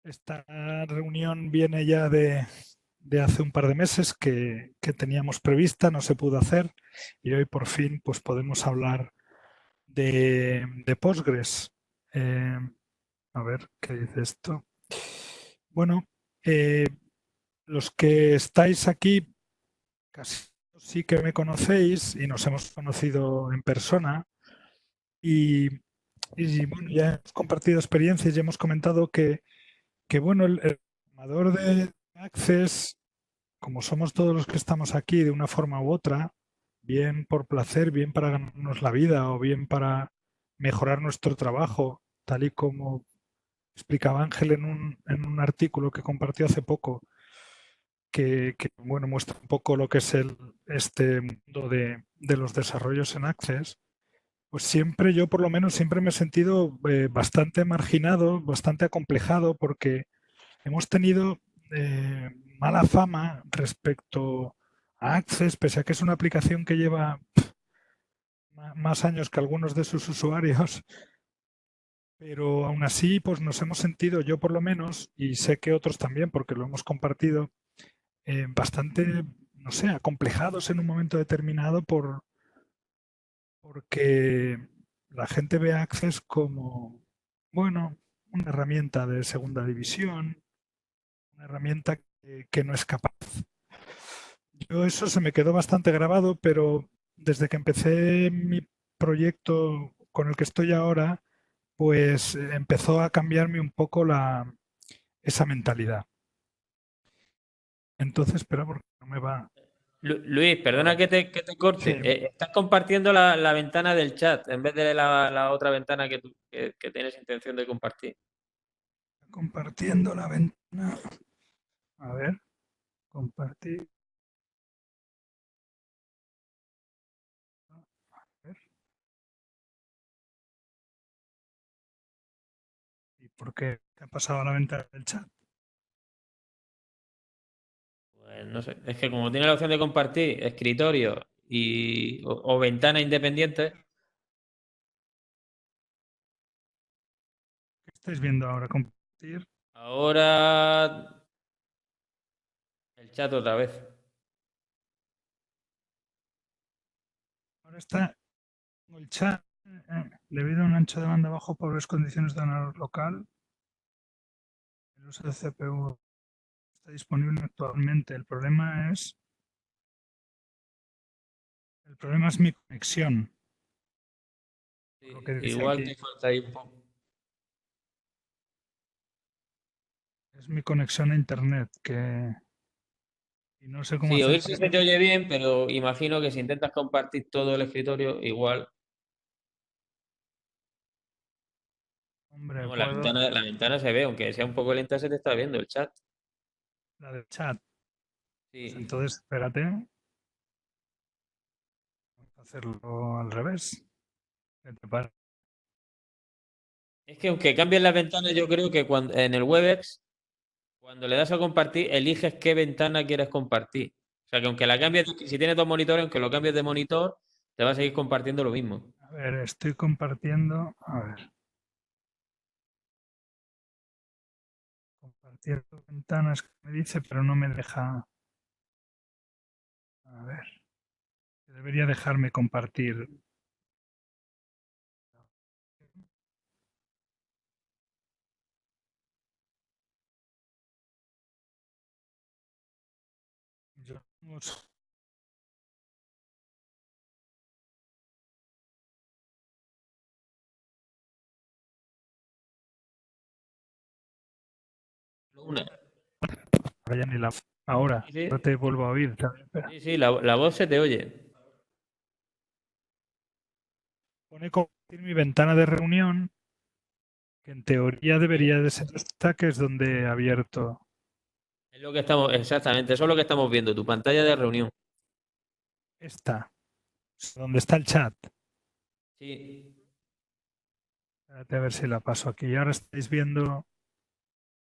Esta reunión viene ya de hace un par de meses que teníamos prevista, no se pudo hacer y hoy por fin pues podemos hablar de Postgres. Eh, a ver, ¿qué dice esto? Bueno, eh, los que estáis aquí casi sí que me conocéis y nos hemos conocido en persona y, bueno, ya hemos compartido experiencias y hemos comentado que bueno, el formador de Access, como somos todos los que estamos aquí de una forma u otra, bien por placer, bien para ganarnos la vida o bien para mejorar nuestro trabajo, tal y como explicaba Ángel en un artículo que compartió hace poco, bueno, muestra un poco lo que es este mundo de los desarrollos en Access. Pues siempre, yo por lo menos siempre me he sentido bastante marginado, bastante acomplejado, porque hemos tenido mala fama respecto a Access, pese a que es una aplicación que lleva más años que algunos de sus usuarios, pero aún así pues nos hemos sentido, yo por lo menos, y sé que otros también, porque lo hemos compartido, bastante, no sé, acomplejados en un momento determinado porque la gente ve a Access como, bueno, una herramienta de segunda división, una herramienta que no es capaz. Yo eso se me quedó bastante grabado, pero desde que empecé mi proyecto con el que estoy ahora, pues empezó a cambiarme un poco esa mentalidad. Entonces, espera, porque no me va. Luis, perdona que te corte. Sí, Estás compartiendo la ventana del chat en vez de la otra ventana que tienes intención de compartir. compartiendo la ventana. A ver, compartir. A ver, ¿y por qué te ha pasado a la ventana del chat? Pues no sé, es que como tiene la opción de compartir escritorio o ventana independiente, ¿Qué estáis viendo ahora? Compartir. ahora el chat otra vez. Ahora está el chat. Debido a un ancho de banda bajo, pobres condiciones de ordenador local, el uso de CPU está disponible actualmente. El problema es mi conexión, por lo Sí, que dice igual aquí. te falta ahí un poco. Es mi conexión a internet, que y no sé cómo Sí, hacer oírse para se que. te oye bien, pero imagino que si intentas compartir todo el escritorio, igual. Hombre, Vamos, puedo. la ventana se ve, aunque sea un poco lenta, se te está viendo el chat. La del chat. Pues Sí. entonces, espérate, vamos a hacerlo al revés. ¿Qué te parece? Es que aunque cambies la ventana, yo creo que cuando, en el Webex, cuando le das a compartir, eliges qué ventana quieres compartir. O sea que aunque la cambies, si tienes dos monitores, aunque lo cambies de monitor, te va a seguir compartiendo lo mismo. A ver, estoy compartiendo. A ver, compartir ventanas que me dice, pero no me deja. A ver, debería dejarme compartir. Yo tengo Una. Vaya ni la. Ahora, Sí, no sí, te vuelvo a oír. Espera. sí, sí, la voz se te oye. Pone compartir mi ventana de reunión, que en teoría debería de ser esta, que es donde he abierto. Es lo que estamos, exactamente, eso es lo que estamos viendo, tu pantalla de reunión. Esta, donde está el chat. Sí. Espérate a ver si la paso aquí. Y ahora estáis viendo.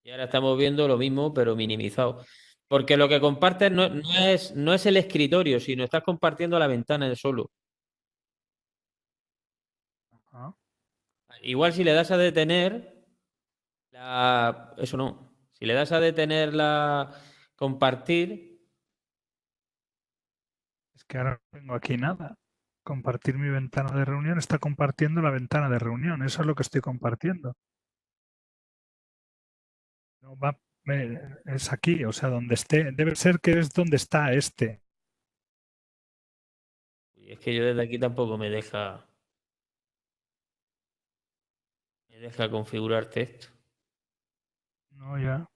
Y ahora estamos viendo lo mismo, pero minimizado. Porque lo que compartes no es el escritorio, sino estás compartiendo la ventana en solo. Ah, Igual si le das a detener, Eso no. Si le das a detener la compartir, Es que ahora no tengo aquí nada. Compartir mi ventana de reunión está compartiendo la ventana de reunión. Eso es lo que estoy compartiendo. No va, es aquí, o sea, donde esté. Debe ser que es donde está este. y es que yo desde aquí tampoco me deja configurarte esto. No, ya.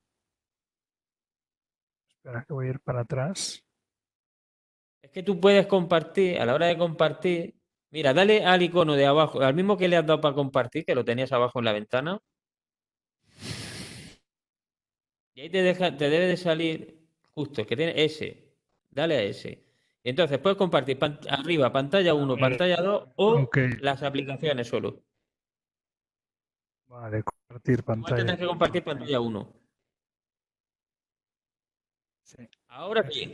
Espera que voy a ir para atrás. Es que tú puedes compartir, a la hora de compartir, mira, dale al icono de abajo, al mismo que le has dado para compartir, que lo tenías abajo en la ventana, y ahí te debe de salir justo, que tiene ese. Dale a ese. Y entonces puedes compartir arriba pantalla A 1, ver, pantalla 2 ok. o las aplicaciones solo. Vale, compartir Igual pantalla. tendrás que compartir pantalla 1. Sí, Ahora sí.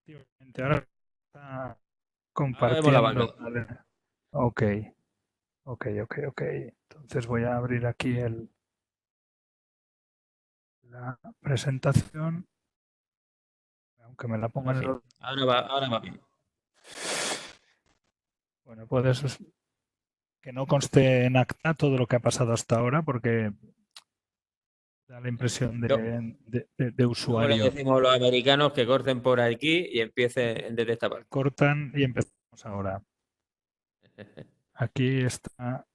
efectivamente. Ahora está Ahora vemos la vaca. compartiendo. Vale. Ok, ok. Entonces voy a abrir aquí la presentación, aunque me la Ahora pongan en sí. el... Ahora va bien. Bueno, puedes que no conste en acta todo lo que ha pasado hasta ahora, porque da la impresión de Luego le usuario. decimos a los americanos que corten por aquí y empiecen desde esta parte. Cortan y empezamos ahora. Aquí está.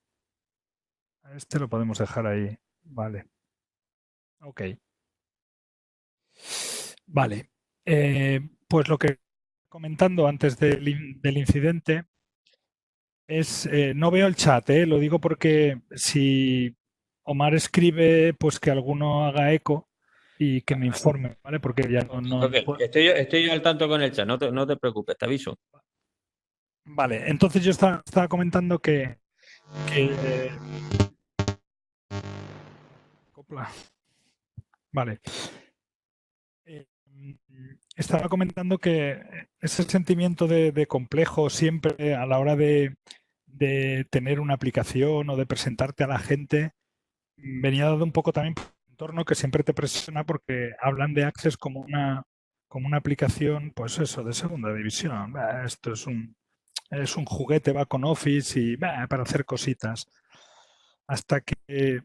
A este lo podemos dejar ahí. Vale. Ok. Vale. Pues lo que comentando antes del incidente es, no veo el chat, lo digo porque si Omar escribe, pues que alguno haga eco y que me informe, ¿vale? Porque ya Ok, puedo. estoy yo al tanto con el chat, no te preocupes, te aviso. Vale, entonces yo estaba comentando que copla. Vale. Estaba comentando que ese sentimiento de complejo siempre a la hora de tener una aplicación o de presentarte a la gente venía dado un poco también por el entorno que siempre te presiona porque hablan de Access como una aplicación, pues eso, de segunda división. Bah, esto es un juguete, va con Office y bah, para hacer cositas. Hasta que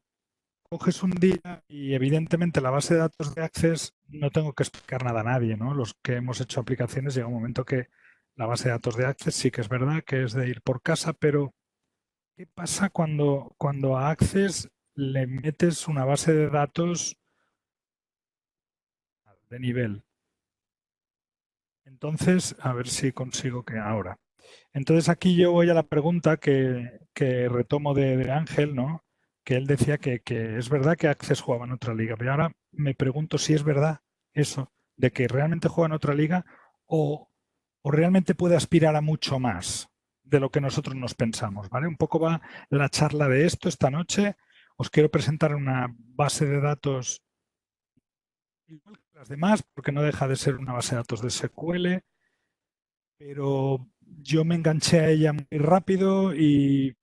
coges un día y evidentemente la base de datos de Access no tengo que explicar nada a nadie, ¿no? Los que hemos hecho aplicaciones llega un momento que la base de datos de Access sí que es verdad que es de ir por casa, pero ¿qué pasa cuando a Access le metes una base de datos de nivel? Entonces, a ver si consigo que ahora. Entonces aquí yo voy a la pregunta que retomo de Ángel, ¿no? Que él decía que es verdad que Access jugaba en otra liga, pero ahora me pregunto si es verdad eso, de que realmente juega en otra liga o, o realmente puede aspirar a mucho más de lo que nosotros nos pensamos, ¿vale? Un poco va la charla de esto esta noche. Os quiero presentar una base de datos igual que las demás, porque no deja de ser una base de datos de SQL, pero yo me enganché a ella muy rápido y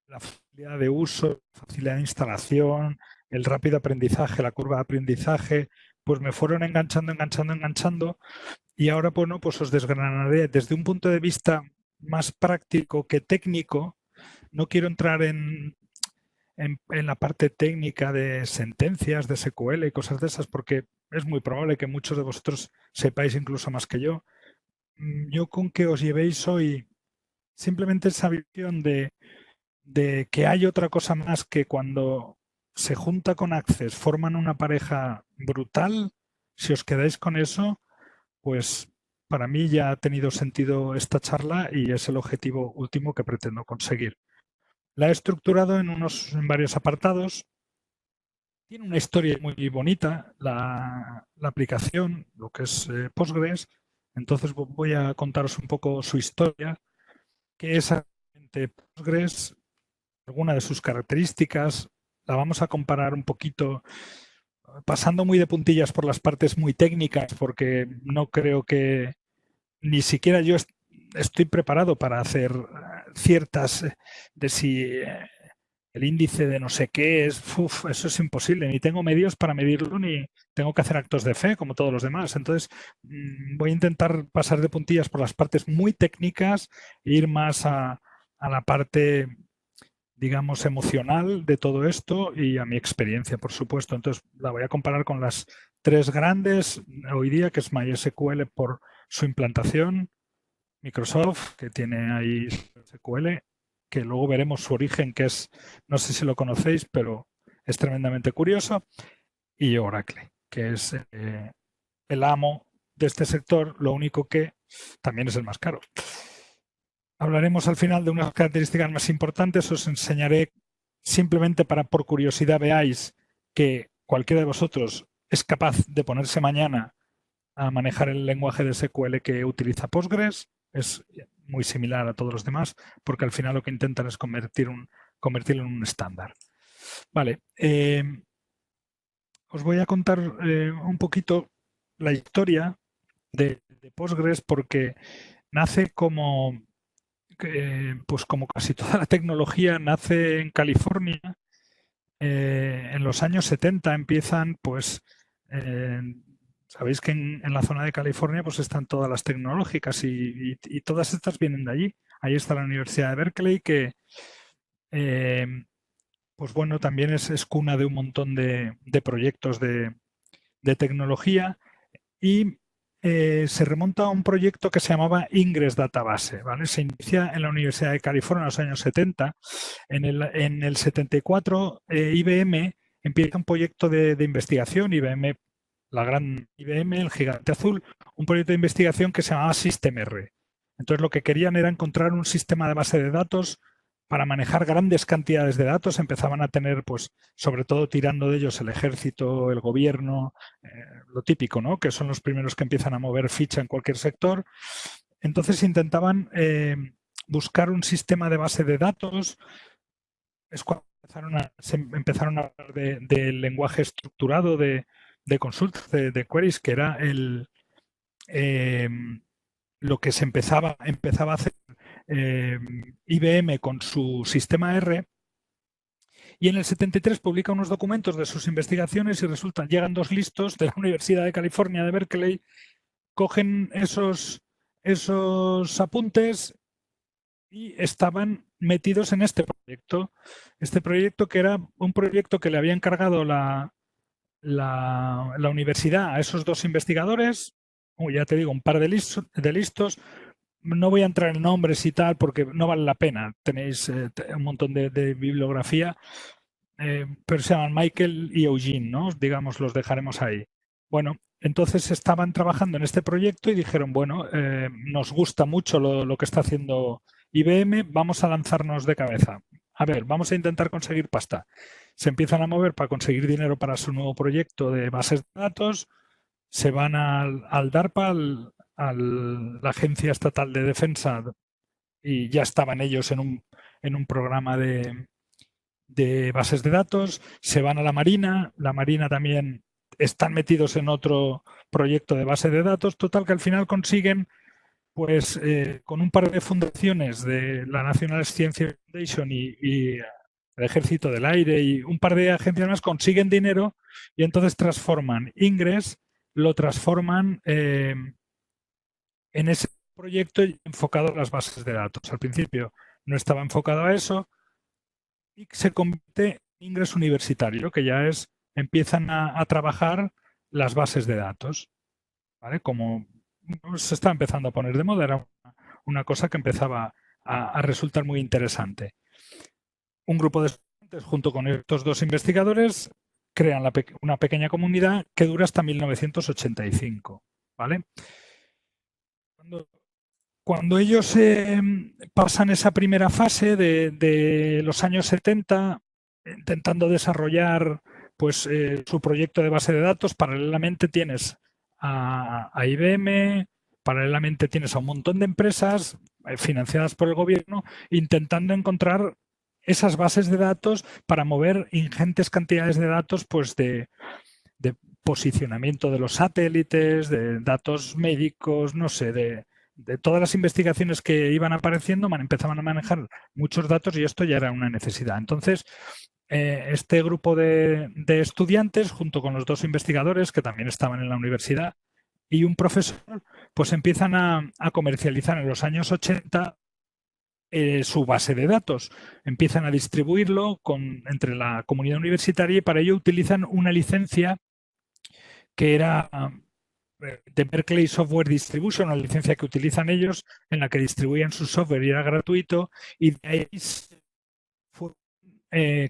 la facilidad de uso, la facilidad de instalación, el rápido aprendizaje, la curva de aprendizaje, pues me fueron enganchando y ahora, bueno, pues os desgranaré desde un punto de vista más práctico que técnico. No quiero entrar en la parte técnica de sentencias, de SQL y cosas de esas, porque es muy probable que muchos de vosotros sepáis incluso más que yo. Yo con que os llevéis hoy simplemente esa visión de que hay otra cosa más que cuando se junta con Access forman una pareja brutal. Si os quedáis con eso, pues para mí ya ha tenido sentido esta charla y es el objetivo último que pretendo conseguir. La he estructurado en varios apartados. Tiene una historia muy bonita la aplicación, lo que es Postgres. Entonces voy a contaros un poco su historia, qué es exactamente Postgres, alguna de sus características. La vamos a comparar un poquito, pasando muy de puntillas por las partes muy técnicas, porque no creo que ni siquiera yo estoy preparado para hacer ciertas de si el índice de no sé qué, eso es imposible. Ni tengo medios para medirlo, ni tengo que hacer actos de fe como todos los demás. Entonces, voy a intentar pasar de puntillas por las partes muy técnicas e ir más a la parte, digamos, emocional de todo esto y a mi experiencia, por supuesto. Entonces, la voy a comparar con las tres grandes hoy día, que es MySQL por su implantación, Microsoft, que tiene ahí SQL, que luego veremos su origen, que es, no sé si lo conocéis, pero es tremendamente curioso, y Oracle, que es el amo de este sector, lo único que también es el más caro. Hablaremos al final de unas características más importantes, os enseñaré simplemente para por curiosidad veáis que cualquiera de vosotros es capaz de ponerse mañana a manejar el lenguaje de SQL que utiliza Postgres, es muy similar a todos los demás, porque al final lo que intentan es convertirlo en un estándar. Vale, os voy a contar un poquito la historia de Postgres, porque nace como, pues como casi toda la tecnología, nace en California. En los años 70 empiezan, pues, sabéis que en la zona de California pues están todas las tecnológicas y todas estas vienen de allí. Ahí está la Universidad de Berkeley, que, pues bueno, también es cuna de un montón de proyectos de tecnología, y se remonta a un proyecto que se llamaba Ingress Database, ¿vale? Se inicia en la Universidad de California en los años 70. En el 74, IBM empieza un proyecto de investigación, IBM, la gran IBM, el gigante azul, un proyecto de investigación que se llamaba SystemR. Entonces lo que querían era encontrar un sistema de base de datos para manejar grandes cantidades de datos. Empezaban a tener, pues, sobre todo tirando de ellos el ejército, el gobierno, lo típico, ¿no? Que son los primeros que empiezan a mover ficha en cualquier sector. Entonces intentaban buscar un sistema de base de datos. Es cuando se empezaron a hablar del lenguaje estructurado de consultas, de queries, que era lo que se empezaba a hacer IBM con su sistema R. Y en el 73 publica unos documentos de sus investigaciones y llegan dos listos de la Universidad de California de Berkeley, cogen esos apuntes y estaban metidos en este proyecto. Este proyecto, que era un proyecto que le había encargado la universidad a esos dos investigadores, ya te digo, un par de listos. No voy a entrar en nombres y tal porque no vale la pena. Tenéis un montón de bibliografía, pero se llaman Michael y Eugene, ¿no? Digamos, los dejaremos ahí. Bueno, entonces estaban trabajando en este proyecto y dijeron, bueno, nos gusta mucho lo que está haciendo IBM, vamos a lanzarnos de cabeza. A ver, vamos a intentar conseguir pasta. Se empiezan a mover para conseguir dinero para su nuevo proyecto de bases de datos, se van al DARPA, a la Agencia Estatal de Defensa, y ya estaban ellos en un programa de bases de datos, se van a la Marina también están metidos en otro proyecto de base de datos. Total, que al final consiguen, pues con un par de fundaciones de la National Science Foundation y el Ejército del Aire y un par de agencias más, consiguen dinero y entonces transforman Ingress, lo transforman en ese proyecto enfocado a las bases de datos. Al principio no estaba enfocado a eso y se convierte en Ingress universitario, que ya empiezan a trabajar las bases de datos, ¿vale? Como se está empezando a poner de moda, era una cosa que empezaba a resultar muy interesante. Un grupo de estudiantes junto con estos dos investigadores crean una pequeña comunidad que dura hasta 1985, ¿vale? Cuando ellos pasan esa primera fase de los años 70, intentando desarrollar, pues, su proyecto de base de datos, paralelamente tienes a IBM, paralelamente tienes a un montón de empresas financiadas por el gobierno intentando encontrar esas bases de datos para mover ingentes cantidades de datos, pues de posicionamiento de los satélites, de datos médicos, no sé, de todas las investigaciones que iban apareciendo, empezaban a manejar muchos datos y esto ya era una necesidad. Entonces, este grupo de estudiantes, junto con los 2 investigadores que también estaban en la universidad y un profesor, pues empiezan a comercializar en los años 80 su base de datos. Empiezan a distribuirlo entre la comunidad universitaria y para ello utilizan una licencia que era de Berkeley Software Distribution, una licencia que utilizan ellos en la que distribuían su software y era gratuito, y de ahí fue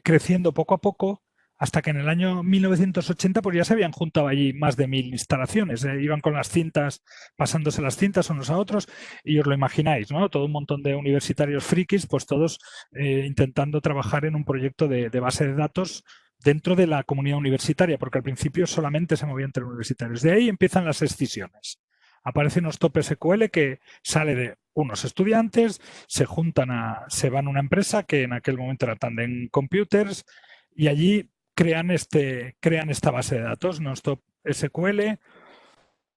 creciendo poco a poco hasta que en el año 1980 pues ya se habían juntado allí más de 1000 instalaciones. Iban con las cintas, pasándose las cintas unos a otros, y os lo imagináis, ¿no? Todo un montón de universitarios frikis, pues todos intentando trabajar en un proyecto de base de datos dentro de la comunidad universitaria, porque al principio solamente se movía entre universitarios. De ahí empiezan las escisiones. Aparecen unos top SQL que sale de unos estudiantes, se van a una empresa que en aquel momento era Tandem Computers y allí crean esta base de datos, NonStop SQL,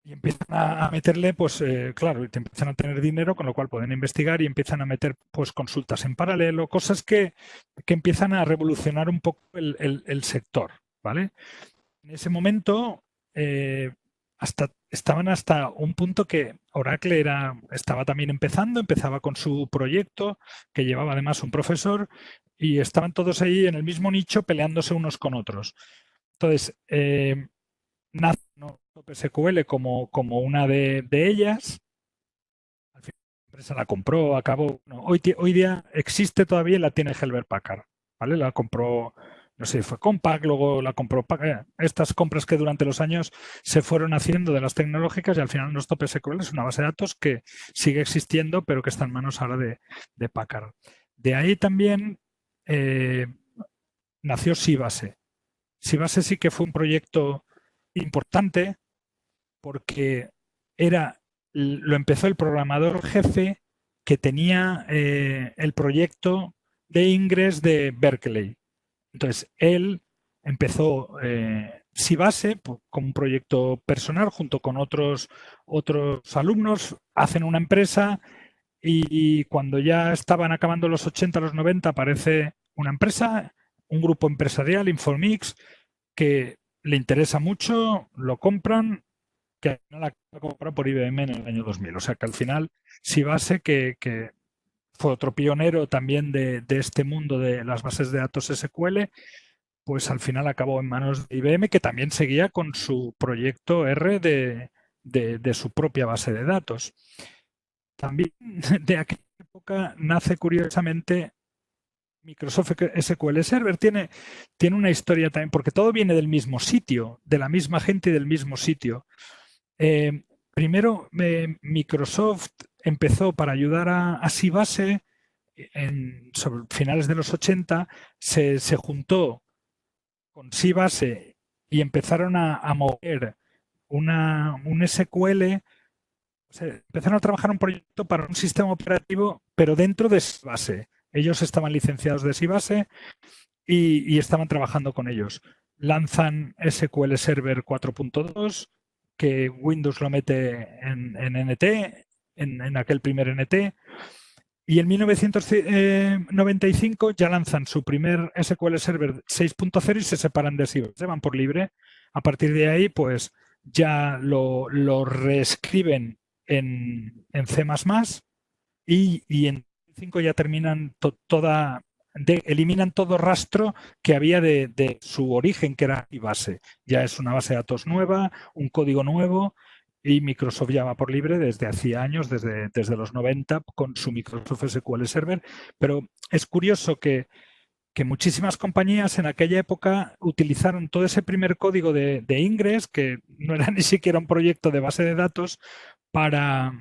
y empiezan a meterle, pues claro, y te empiezan a tener dinero, con lo cual pueden investigar y empiezan a meter pues consultas en paralelo, cosas que empiezan a revolucionar un poco el sector, ¿vale? En ese momento estaban hasta un punto que Oracle estaba también empezaba con su proyecto, que llevaba además un profesor, y estaban todos ahí en el mismo nicho peleándose unos con otros. Entonces, nace SQL como una de ellas. Al final la empresa la compró, acabó. No, hoy día existe todavía y la tiene Helbert Packard, ¿vale? La compró, no sé, fue Compaq, luego la compró Packard. Estas compras que durante los años se fueron haciendo de las tecnológicas y al final NonStop SQL es una base de datos que sigue existiendo, pero que está en manos ahora de Packard. De ahí también nació Sybase. Sybase sí que fue un proyecto importante porque lo empezó el programador jefe que tenía el proyecto de Ingress de Berkeley. Entonces, él empezó Sybase como un proyecto personal junto con otros alumnos, hacen una empresa y cuando ya estaban acabando los 80, los 90, aparece una empresa, un grupo empresarial, Informix, que le interesa mucho, lo compran, que al final la compró por IBM en el año 2000. O sea que al final Sybase, que fue otro pionero también de este mundo de las bases de datos SQL, pues al final acabó en manos de IBM, que también seguía con su proyecto R de su propia base de datos. También de aquella época nace curiosamente Microsoft SQL Server. Tiene una historia también, porque todo viene del mismo sitio, de la misma gente y del mismo sitio. Primero, Microsoft empezó para ayudar a Sybase sobre finales de los 80, se juntó con Sybase y empezaron a mover un SQL. O sea, empezaron a trabajar un proyecto para un sistema operativo, pero dentro de Sybase. Ellos estaban licenciados de Sybase y estaban trabajando con ellos. Lanzan SQL Server 4.2, que Windows lo mete en NT, en aquel primer NT, y en 1995 ya lanzan su primer SQL Server 6.0 y se separan de Sybase, se van por libre. A partir de ahí, pues ya lo reescriben en C++ y en 5 ya terminan eliminan todo rastro que había de su origen, que era Sybase. Ya es una base de datos nueva, un código nuevo, y Microsoft ya va por libre desde hacía años, desde los 90, con su Microsoft SQL Server. Pero es curioso que muchísimas compañías en aquella época utilizaron todo ese primer código de Ingress, que no era ni siquiera un proyecto de base de datos, para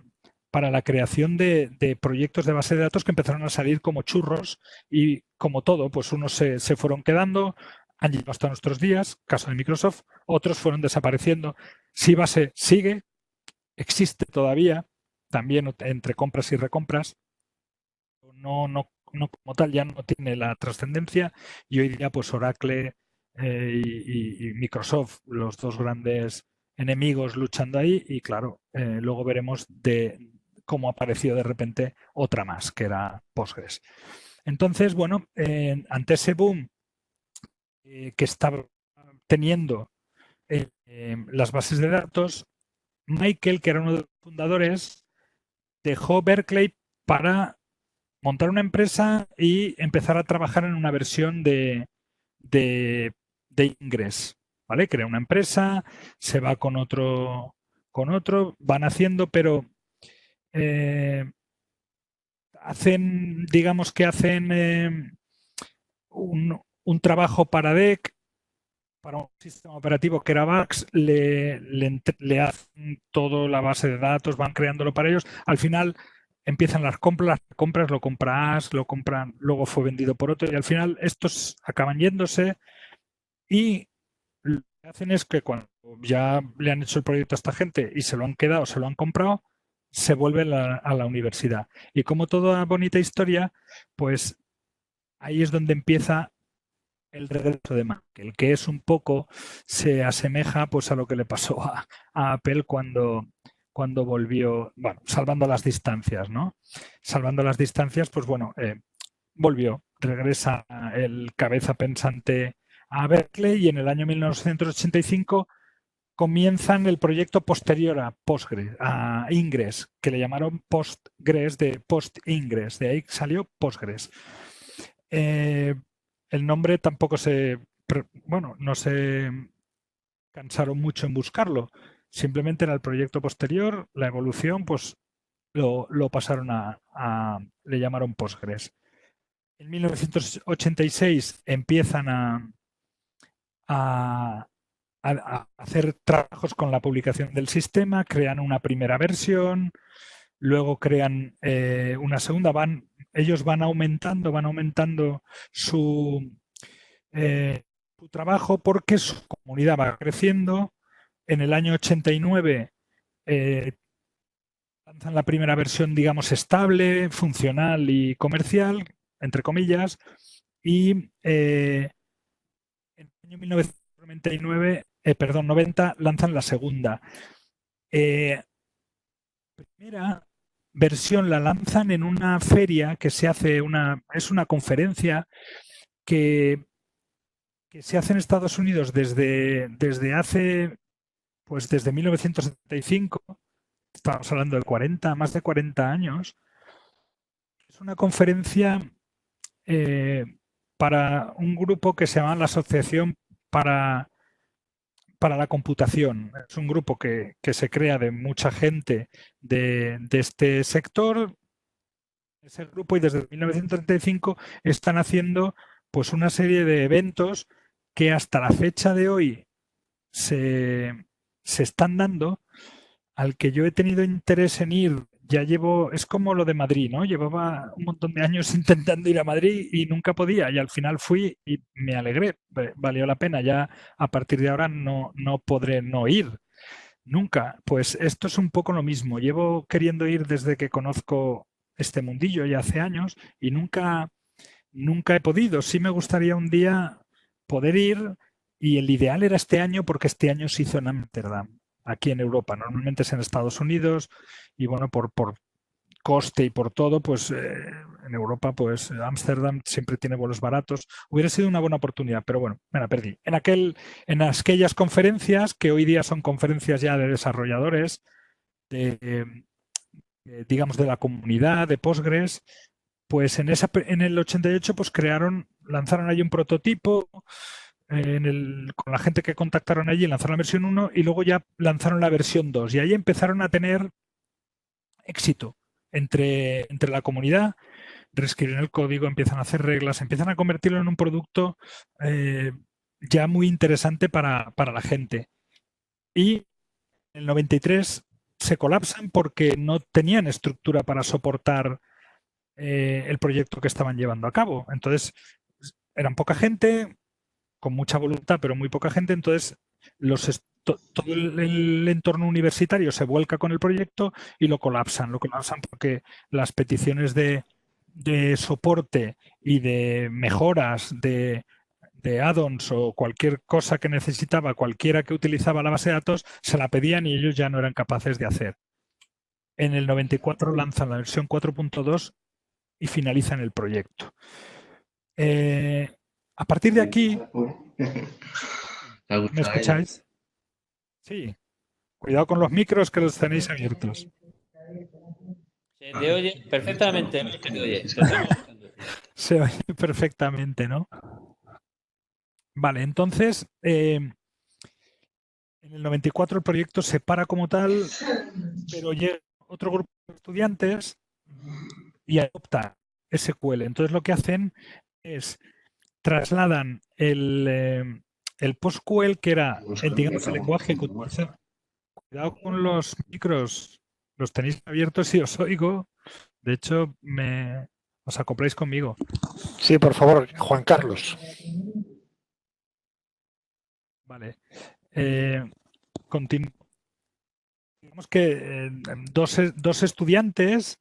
la creación de proyectos de base de datos que empezaron a salir como churros y como todo, pues unos se fueron quedando, han llegado hasta nuestros días, caso de Microsoft, otros fueron desapareciendo. Sybase sigue, existe todavía, también entre compras y recompras, no como tal, ya no tiene la trascendencia y hoy día pues Oracle y Microsoft, los dos grandes enemigos luchando ahí y claro, luego veremos como apareció de repente otra más, que era Postgres. Entonces, bueno, ante ese boom que estaba teniendo las bases de datos, Michael, que era uno de los fundadores, dejó Berkeley para montar una empresa y empezar a trabajar en una versión de Ingress, ¿vale? Crea una empresa, se va con otro, van haciendo, pero digamos que hacen un trabajo para DEC, para un sistema operativo que era VAX, le hacen toda la base de datos, van creándolo para ellos. Al final empiezan las compras, lo compra AS, lo compran, luego fue vendido por otro y al final estos acaban yéndose y lo que hacen es que cuando ya le han hecho el proyecto a esta gente y se lo han quedado, se lo han comprado, se vuelven a la universidad. Y como toda bonita historia, pues ahí es donde empieza el regreso de Michael, que es un poco, se asemeja pues a lo que le pasó a Apple cuando volvió, bueno, salvando las distancias, ¿no? Salvando las distancias, pues bueno, volvió, regresa el cabeza pensante a Berkeley y en el año 1985 comienzan el proyecto posterior a Postgres, a Ingress, que le llamaron Postgres de Post-Ingress, de ahí salió Postgres. El nombre tampoco no se cansaron mucho en buscarlo. Simplemente era el proyecto posterior, la evolución, pues lo pasaron le llamaron Postgres. En 1986 empiezan a hacer trabajos con la publicación del sistema, crean una primera versión, luego crean una segunda, ellos van aumentando su trabajo porque su comunidad va creciendo. En el año 89 lanzan la primera versión, digamos, estable, funcional y comercial, entre comillas, y en el año 90 lanzan la segunda. Primera versión la lanzan en una feria que se hace, es una conferencia que se hace en Estados Unidos desde hace, pues desde 1975, estamos hablando de más de 40 años. Es una conferencia para un grupo que se llama la Asociación para la Computación. Es un grupo que se crea de mucha gente de este sector. Ese grupo, y desde 1935 están haciendo pues una serie de eventos que hasta la fecha de hoy se están dando, al que yo he tenido interés en ir. Ya es como lo de Madrid, ¿no? Llevaba un montón de años intentando ir a Madrid y nunca podía, y al final fui y me alegré, valió la pena. Ya a partir de ahora no podré no ir nunca. Pues esto es un poco lo mismo. Llevo queriendo ir desde que conozco este mundillo ya hace años y nunca he podido. Sí me gustaría un día poder ir, y el ideal era este año porque este año se hizo en Ámsterdam, aquí en Europa. Normalmente es en Estados Unidos y bueno, por coste y por todo, pues en Europa, pues Ámsterdam siempre tiene vuelos baratos. Hubiera sido una buena oportunidad, pero bueno, me la perdí. En aquellas conferencias, que hoy día son conferencias ya de desarrolladores, digamos, de la comunidad de Postgres, pues en el 88 pues lanzaron ahí un prototipo con la gente que contactaron allí, lanzaron la versión 1 y luego ya lanzaron la versión 2 y ahí empezaron a tener éxito entre la comunidad. Reescriben el código, empiezan a hacer reglas, empiezan a convertirlo en un producto ya muy interesante para la gente. Y en el 93 se colapsan porque no tenían estructura para soportar el proyecto que estaban llevando a cabo. Entonces, eran poca gente, con mucha voluntad, pero muy poca gente. Entonces, todo el entorno universitario se vuelca con el proyecto y lo colapsan. Lo colapsan porque las peticiones de soporte y de mejoras de add-ons o cualquier cosa que necesitaba cualquiera que utilizaba la base de datos, se la pedían y ellos ya no eran capaces de hacer. En el 94 lanzan la versión 4.2 y finalizan el proyecto. A partir de aquí, ¿me escucháis? Sí. Cuidado con los micros que los tenéis abiertos. Se te oye perfectamente, Luis, se te oye. Te estamos escuchando. Se oye perfectamente, ¿no? Vale, entonces, en el 94 el proyecto se para como tal, pero llega otro grupo de estudiantes y adopta SQL. Entonces lo que hacen es trasladan el PostgreSQL, que era, digamos, el lenguaje que utiliza. Cuidado con los micros, los tenéis abiertos y os oigo. De hecho, os acopláis conmigo. Sí, por favor, Juan Carlos. Vale. Digamos que dos estudiantes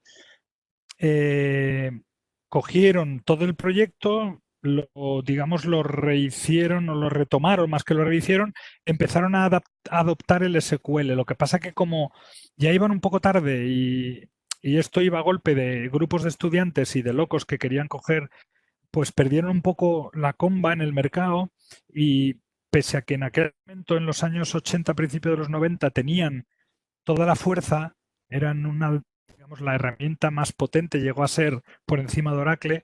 cogieron todo el proyecto, digamos, lo rehicieron o lo retomaron, más que lo rehicieron, empezaron a adoptar el SQL. Lo que pasa que como ya iban un poco tarde y esto iba a golpe de grupos de estudiantes y de locos que querían coger, pues perdieron un poco la comba en el mercado y pese a que en aquel momento, en los años 80, principios de los 90, tenían toda la fuerza, eran digamos, la herramienta más potente, llegó a ser por encima de Oracle,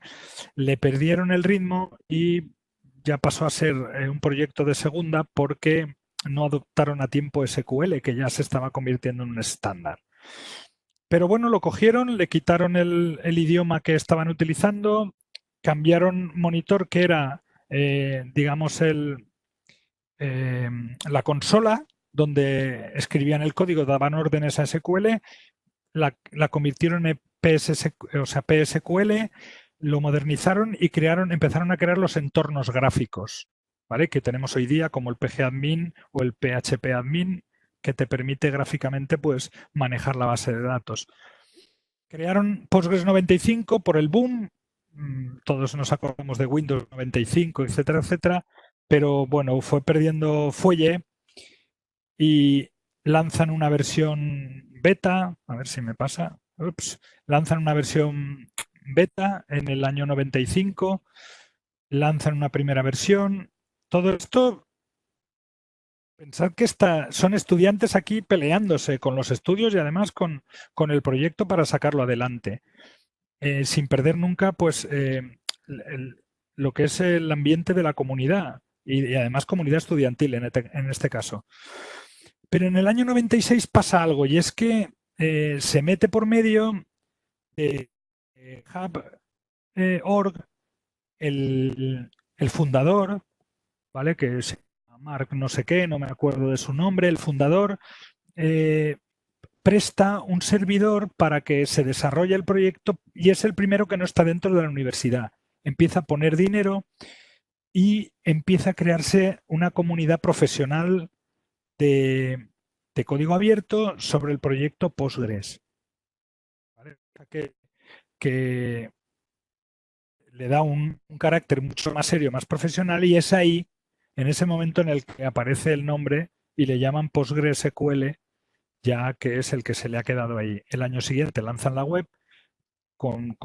le perdieron el ritmo y ya pasó a ser un proyecto de segunda porque no adoptaron a tiempo SQL, que ya se estaba convirtiendo en un estándar. Pero bueno, lo cogieron, le quitaron el idioma que estaban utilizando, cambiaron monitor, que era, digamos, la consola donde escribían el código, daban órdenes a SQL, la convirtieron en PSQL, lo modernizaron y empezaron a crear los entornos gráficos, ¿vale? Que tenemos hoy día, como el PGAdmin o el PHPAdmin, que te permite gráficamente, pues, manejar la base de datos. Crearon Postgres 95 por el boom. Todos nos acordamos de Windows 95, etcétera, etcétera. Pero bueno, fue perdiendo fuelle y lanzan una versión beta. A ver si me pasa. Lanzan una versión beta en el año 95. Lanzan una primera versión. Todo esto, pensad que son estudiantes aquí peleándose con los estudios y además con el proyecto para sacarlo adelante. Sin perder nunca, pues, lo que es el ambiente de la comunidad y además comunidad estudiantil en este caso. Pero en el año 96 pasa algo y es que se mete por medio de Hub.org el fundador, ¿vale? Que se llama Mark no sé qué, no me acuerdo de su nombre, el fundador presta un servidor para que se desarrolle el proyecto y es el primero que no está dentro de la universidad. Empieza a poner dinero y empieza a crearse una comunidad profesional de código abierto sobre el proyecto Postgres. ¿Vale? Que le da un carácter mucho más serio, más profesional y es ahí, en ese momento en el que aparece el nombre y le llaman PostgreSQL, ya que es el que se le ha quedado ahí. El año siguiente lanzan la web con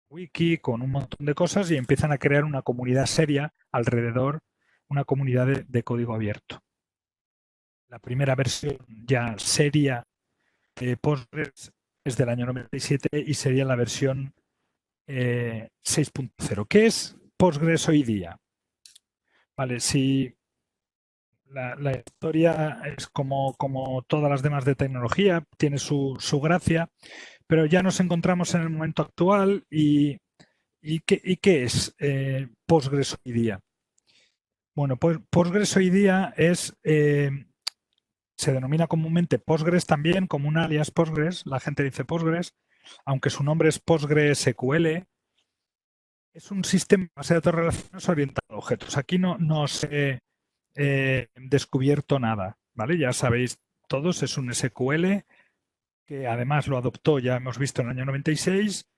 wiki, con un montón de cosas y empiezan a crear una comunidad seria alrededor, una comunidad de código abierto. La primera versión ya seria de Postgres es del año 97 y sería la versión 6.0. ¿Qué es Postgres hoy día? Vale, si la historia es como todas las demás de tecnología, tiene su gracia, pero ya nos encontramos en el momento actual ¿y qué es Postgres hoy día? Bueno, pues Postgres hoy día se denomina comúnmente Postgres también, como un alias Postgres, la gente dice Postgres, aunque su nombre es PostgreSQL. Es un sistema de base de datos relacionales orientado a objetos. Aquí no se descubierto nada, ¿vale? Ya sabéis todos, es un SQL que además lo adoptó, ya hemos visto en el año 96.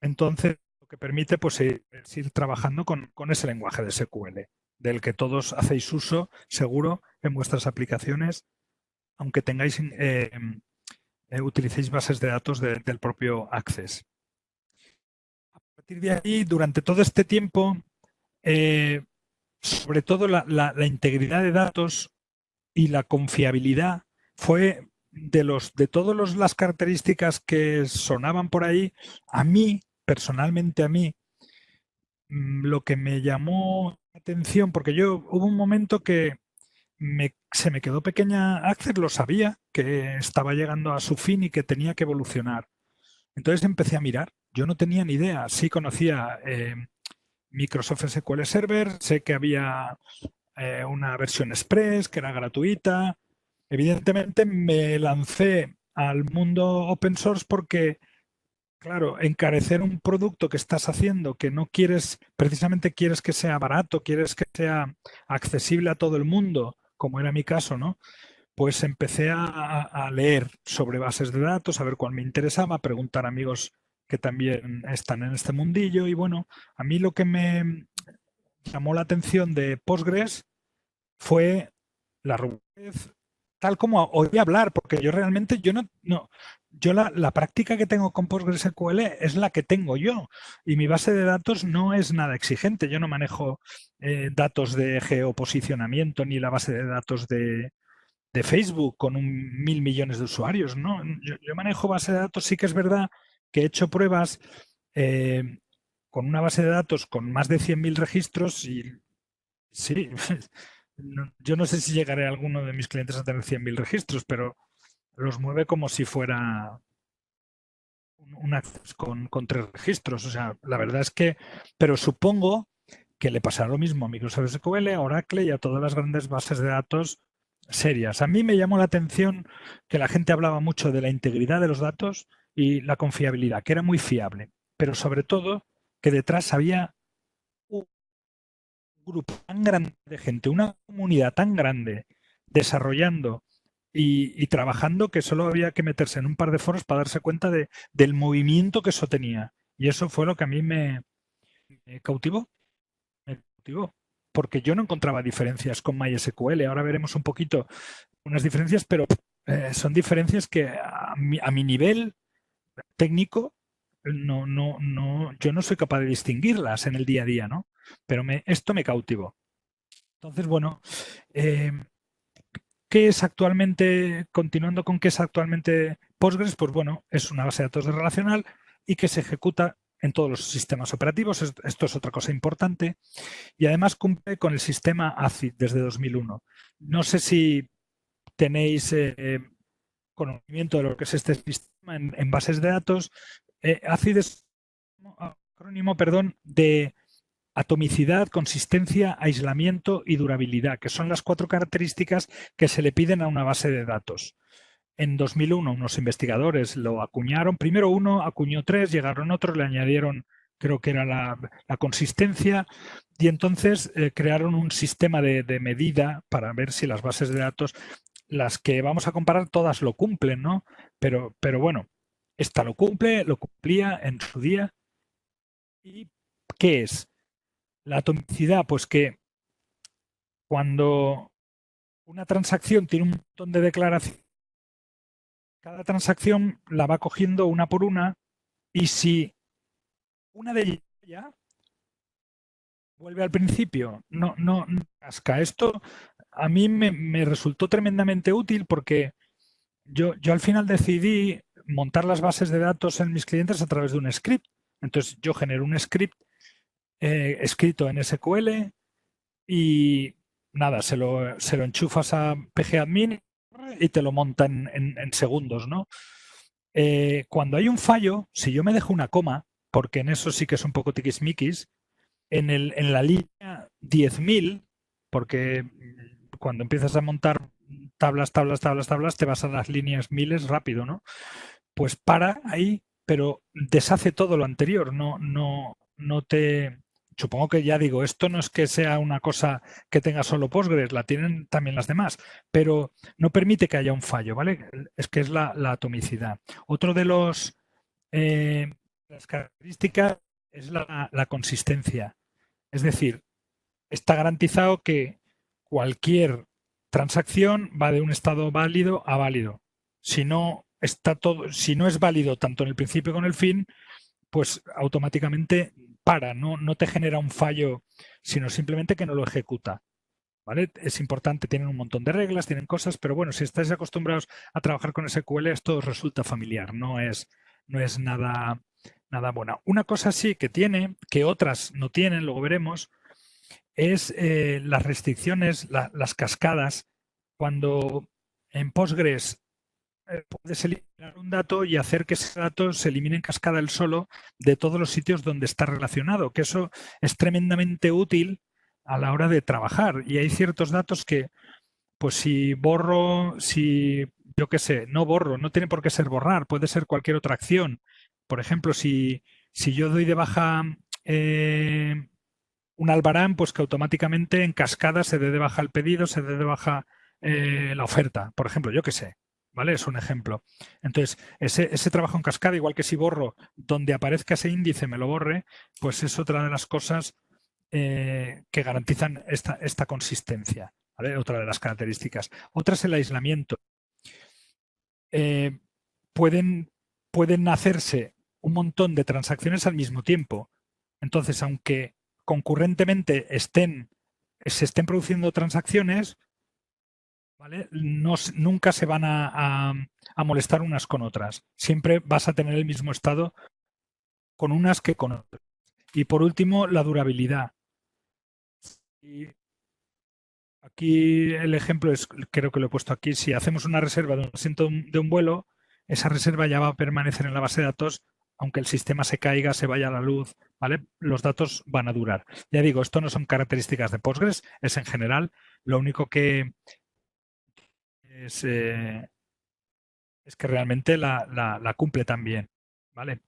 Entonces, lo que permite pues, es ir trabajando con ese lenguaje de SQL, del que todos hacéis uso, seguro, en vuestras aplicaciones, aunque tengáis utilicéis bases de datos del propio Access. A partir de ahí, durante todo este tiempo, sobre todo la integridad de datos y la confiabilidad fue de todas las características que sonaban por ahí, a mí, personalmente a mí, lo que me llamó la atención, porque yo hubo un momento que se me quedó pequeña Access, lo sabía, que estaba llegando a su fin y que tenía que evolucionar. Entonces empecé a mirar. Yo no tenía ni idea. Sí conocía Microsoft SQL Server, sé que había una versión Express que era gratuita. Evidentemente me lancé al mundo open source porque, claro, encarecer un producto que estás haciendo que no quieres, precisamente quieres que sea barato, quieres que sea accesible a todo el mundo, como era mi caso, ¿no? Pues empecé a leer sobre bases de datos, a ver cuál me interesaba, a preguntar a amigos que también están en este mundillo y bueno, a mí lo que me llamó la atención de Postgres fue la robustez, tal como oí hablar, porque yo realmente, yo la práctica que tengo con PostgreSQL es la que tengo yo y mi base de datos no es nada exigente. Yo no manejo datos de geoposicionamiento ni la base de datos de Facebook con 1.000 millones de usuarios, ¿no? Yo manejo base de datos, sí que es verdad que he hecho pruebas con una base de datos con más de 100.000 registros y sí, yo no sé si llegaré a alguno de mis clientes a tener 100.000 registros, pero los mueve como si fuera un Access con 3 registros. O sea, la verdad es que, pero supongo que le pasará lo mismo a Microsoft SQL, a Oracle y a todas las grandes bases de datos serias. A mí me llamó la atención que la gente hablaba mucho de la integridad de los datos y la confiabilidad, que era muy fiable, pero sobre todo que detrás había un grupo tan grande de gente, una comunidad tan grande desarrollando y trabajando que solo había que meterse en un par de foros para darse cuenta del movimiento que eso tenía. Y eso fue lo que a mí me cautivó, me cautivó, porque yo no encontraba diferencias con MySQL. Ahora veremos un poquito unas diferencias, pero son diferencias que a mi nivel técnico yo no soy capaz de distinguirlas en el día a día, ¿no? Pero esto me cautivó. Entonces, bueno, eh, ¿qué es actualmente, continuando con qué es actualmente Postgres? Pues bueno, es una base de datos relacional y que se ejecuta en todos los sistemas operativos. Esto es otra cosa importante. Y además cumple con el sistema ACID desde 2001. No sé si tenéis conocimiento de lo que es este sistema en bases de datos. ACID es un acrónimo, perdón, de atomicidad, consistencia, aislamiento y durabilidad, que son las 4 características que se le piden a una base de datos. En 2001 unos investigadores lo acuñaron, primero uno acuñó 3, llegaron otros, le añadieron, creo que era la consistencia, y entonces crearon un sistema de medida para ver si las bases de datos, las que vamos a comparar, todas lo cumplen, ¿no? Pero bueno, esta lo cumple, lo cumplía en su día. ¿Y qué es? La atomicidad, pues que cuando una transacción tiene un montón de declaraciones, cada transacción la va cogiendo una por una y si una de ellas ya vuelve al principio, no casca. Esto a mí me resultó tremendamente útil porque yo al final decidí montar las bases de datos en mis clientes a través de un script. Entonces yo genero un script escrito en SQL y nada, se lo enchufas a pgadmin y te lo monta en segundos, ¿no? Cuando hay un fallo, si yo me dejo una coma, porque en eso sí que es un poco tiquismiquis, en la línea 10.000, porque cuando empiezas a montar tablas, te vas a las líneas miles rápido, ¿no? Pues para ahí, pero deshace todo lo anterior, no te... Supongo que ya digo, esto no es que sea una cosa que tenga solo Postgres, la tienen también las demás, pero no permite que haya un fallo, ¿vale? Es que es la atomicidad. Otro de las características es la consistencia. Es decir, está garantizado que cualquier transacción va de un estado válido a válido. Si no está todo, si no es válido tanto en el principio como en el fin, pues automáticamente para, no te genera un fallo, sino simplemente que no lo ejecuta. ¿Vale? Es importante, tienen un montón de reglas, tienen cosas, pero bueno, si estáis acostumbrados a trabajar con SQL, esto os resulta familiar, no es nada buena. Una cosa sí que tiene, que otras no tienen, luego veremos, es las restricciones, las cascadas. Cuando en Postgres puedes eliminar un dato y hacer que ese dato se elimine en cascada él solo de todos los sitios donde está relacionado, que eso es tremendamente útil a la hora de trabajar. Y hay ciertos datos que, pues si borro, si yo qué sé, no borro, no tiene por qué ser borrar, puede ser cualquier otra acción. Por ejemplo, si yo doy de baja un albarán, pues que automáticamente en cascada se dé de baja el pedido, se dé de baja la oferta, por ejemplo, yo qué sé. ¿Vale? Es un ejemplo. Entonces, ese trabajo en cascada, igual que si borro donde aparezca ese índice, me lo borre, pues es otra de las cosas que garantizan esta consistencia. ¿Vale? Otra de las características. Otra es el aislamiento. Pueden hacerse un montón de transacciones al mismo tiempo. Entonces, aunque concurrentemente se estén produciendo transacciones, ¿vale? Nunca se van a molestar unas con otras. Siempre vas a tener el mismo estado con unas que con otras. Y por último, la durabilidad. Y aquí el ejemplo es, creo que lo he puesto aquí, si hacemos una reserva de un asiento de un vuelo, esa reserva ya va a permanecer en la base de datos, aunque el sistema se caiga, se vaya a la luz, ¿vale? Los datos van a durar. Ya digo, esto no son características de Postgres, es en general. Lo único que es que realmente la cumple también, ¿vale?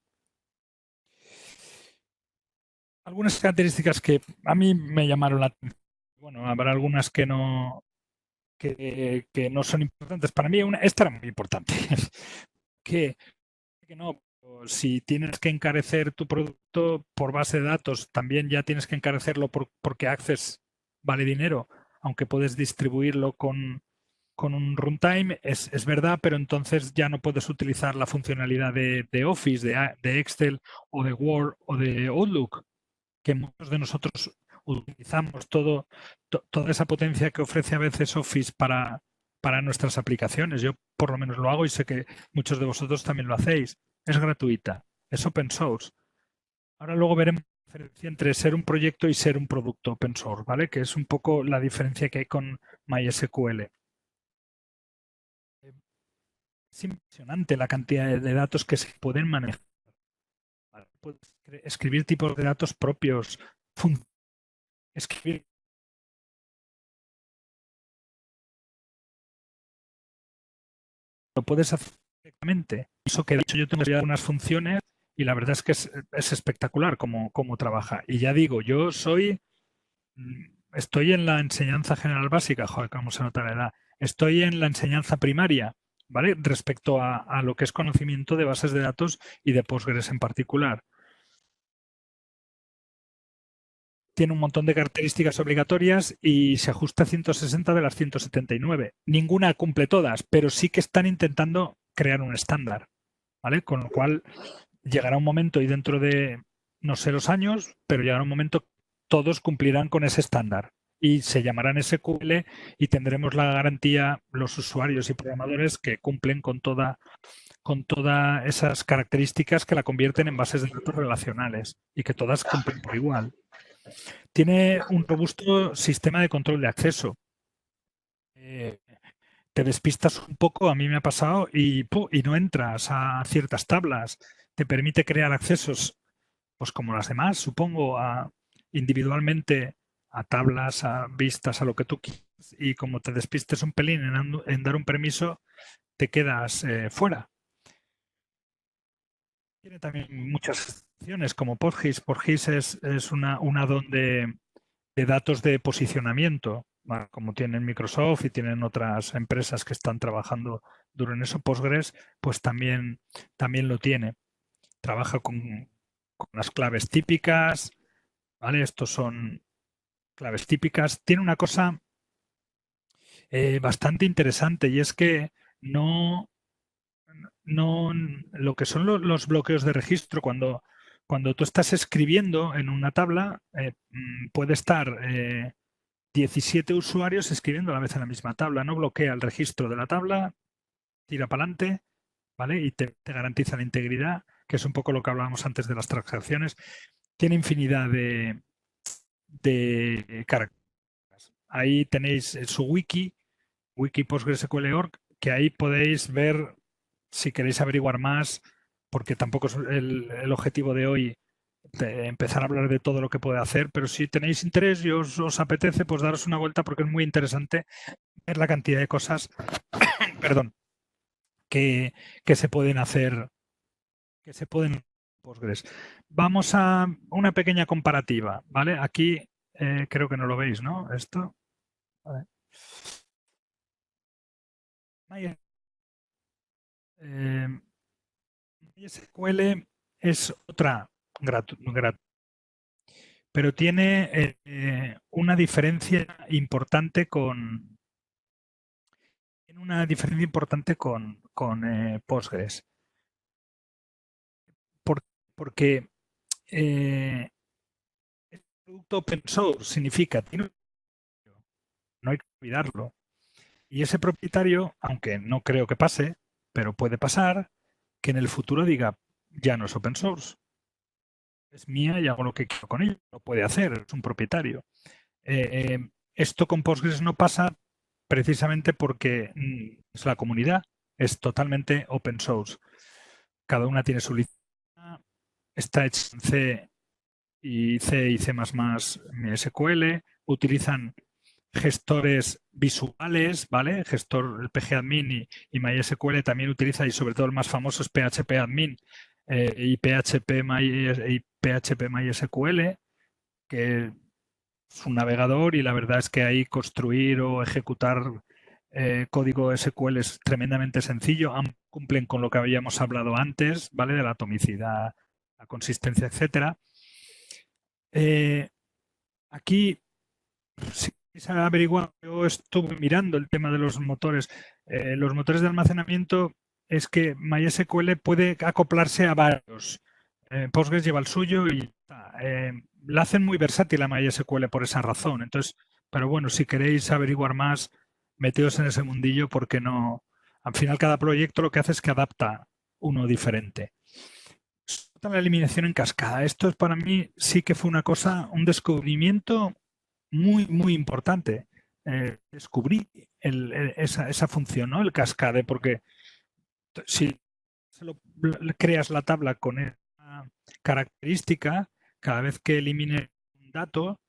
Algunas características que a mí me llamaron la atención. Bueno, habrá algunas que no son importantes. Para mí esta era muy importante. que no, si tienes que encarecer tu producto por base de datos, también ya tienes que encarecerlo porque Access vale dinero, aunque puedes distribuirlo con un runtime, es verdad, pero entonces ya no puedes utilizar la funcionalidad de Office, de Excel o de Word o de Outlook, que muchos de nosotros utilizamos toda esa potencia que ofrece a veces Office para nuestras aplicaciones. Yo por lo menos lo hago y sé que muchos de vosotros también lo hacéis. Es gratuita, es open source. Ahora luego veremos la diferencia entre ser un proyecto y ser un producto open source, ¿vale? Que es un poco la diferencia que hay con MySQL. Es impresionante la cantidad de datos que se pueden manejar. Puedes escribir tipos de datos propios, escribir. Lo puedes hacer directamente. Eso que de hecho yo tengo algunas funciones y la verdad es que es espectacular cómo trabaja. Y ya digo, yo estoy en la enseñanza general básica, joder, cómo se nota la edad. Estoy en la enseñanza primaria, ¿vale? Respecto a lo que es conocimiento de bases de datos y de Postgres en particular. Tiene un montón de características obligatorias y se ajusta a 160 de las 179. Ninguna cumple todas, pero sí que están intentando crear un estándar, ¿vale? Con lo cual llegará un momento y dentro de, no sé los años, pero llegará un momento todos cumplirán con ese estándar y se llamarán SQL y tendremos la garantía los usuarios y programadores que cumplen con todas esas características que la convierten en bases de datos relacionales y que todas cumplen por igual. Tiene un robusto sistema de control de acceso. Te despistas un poco, a mí me ha pasado, y no entras a ciertas tablas. Te permite crear accesos, pues como las demás, supongo, individualmente a tablas, a vistas, a lo que tú quieras. Y como te despistes un pelín en dar un permiso, te quedas fuera. Tiene también muchas opciones como PostGIS. PostGIS es una add-on de datos de posicionamiento, como tienen Microsoft y tienen otras empresas que están trabajando duro en eso. Postgres, pues también lo tiene. Trabaja con las claves típicas, ¿vale? Estos son claves típicas. Tiene una cosa bastante interesante y es que no lo que son los bloqueos de registro, cuando tú estás escribiendo en una tabla, puede estar 17 usuarios escribiendo a la vez en la misma tabla. No bloquea el registro de la tabla, tira para adelante, ¿vale? Y te garantiza la integridad, que es un poco lo que hablábamos antes de las transacciones. Tiene infinidad de características. Ahí tenéis su wiki PostgreSQL.org, que ahí podéis ver si queréis averiguar más, porque tampoco es el objetivo de hoy empezar a hablar de todo lo que puede hacer, pero si tenéis interés y os apetece, pues daros una vuelta porque es muy interesante ver la cantidad de cosas perdón, que se pueden hacer Postgres. Vamos a una pequeña comparativa, ¿vale? Aquí creo que no lo veis, ¿no? Esto. Vale. MySQL es otra gratuita, pero tiene una diferencia importante con Postgres. Porque el producto open source significa, no hay que olvidarlo. Y ese propietario, aunque no creo que pase, pero puede pasar, que en el futuro diga, ya no es open source, es mía y hago lo que quiero con ella. Lo puede hacer, es un propietario. Esto con Postgres no pasa precisamente porque es la comunidad, es totalmente open source. Cada una tiene su licencia, está hecha en C y C++, MySQL, utilizan gestores visuales, ¿vale? El pgadmin y MySQL también utiliza, y sobre todo el más famoso es phpadmin y PHP MySQL, que es un navegador, y la verdad es que ahí construir o ejecutar código SQL es tremendamente sencillo. Cumplen con lo que habíamos hablado antes, ¿vale? De la atomicidad, la consistencia, etcétera. Aquí, si queréis averiguar, yo estuve mirando el tema de los motores. Los motores de almacenamiento es que MySQL puede acoplarse a varios. Postgres lleva el suyo y la hacen muy versátil a MySQL por esa razón. Entonces, pero bueno, si queréis averiguar más, meteos en ese mundillo, porque no. Al final, cada proyecto lo que hace es que adapta uno diferente. La eliminación en cascada. Esto es, para mí sí que fue un descubrimiento muy, muy importante. Descubrí esa función, ¿no? El cascade, porque si creas la tabla con esa característica, cada vez que elimine un dato,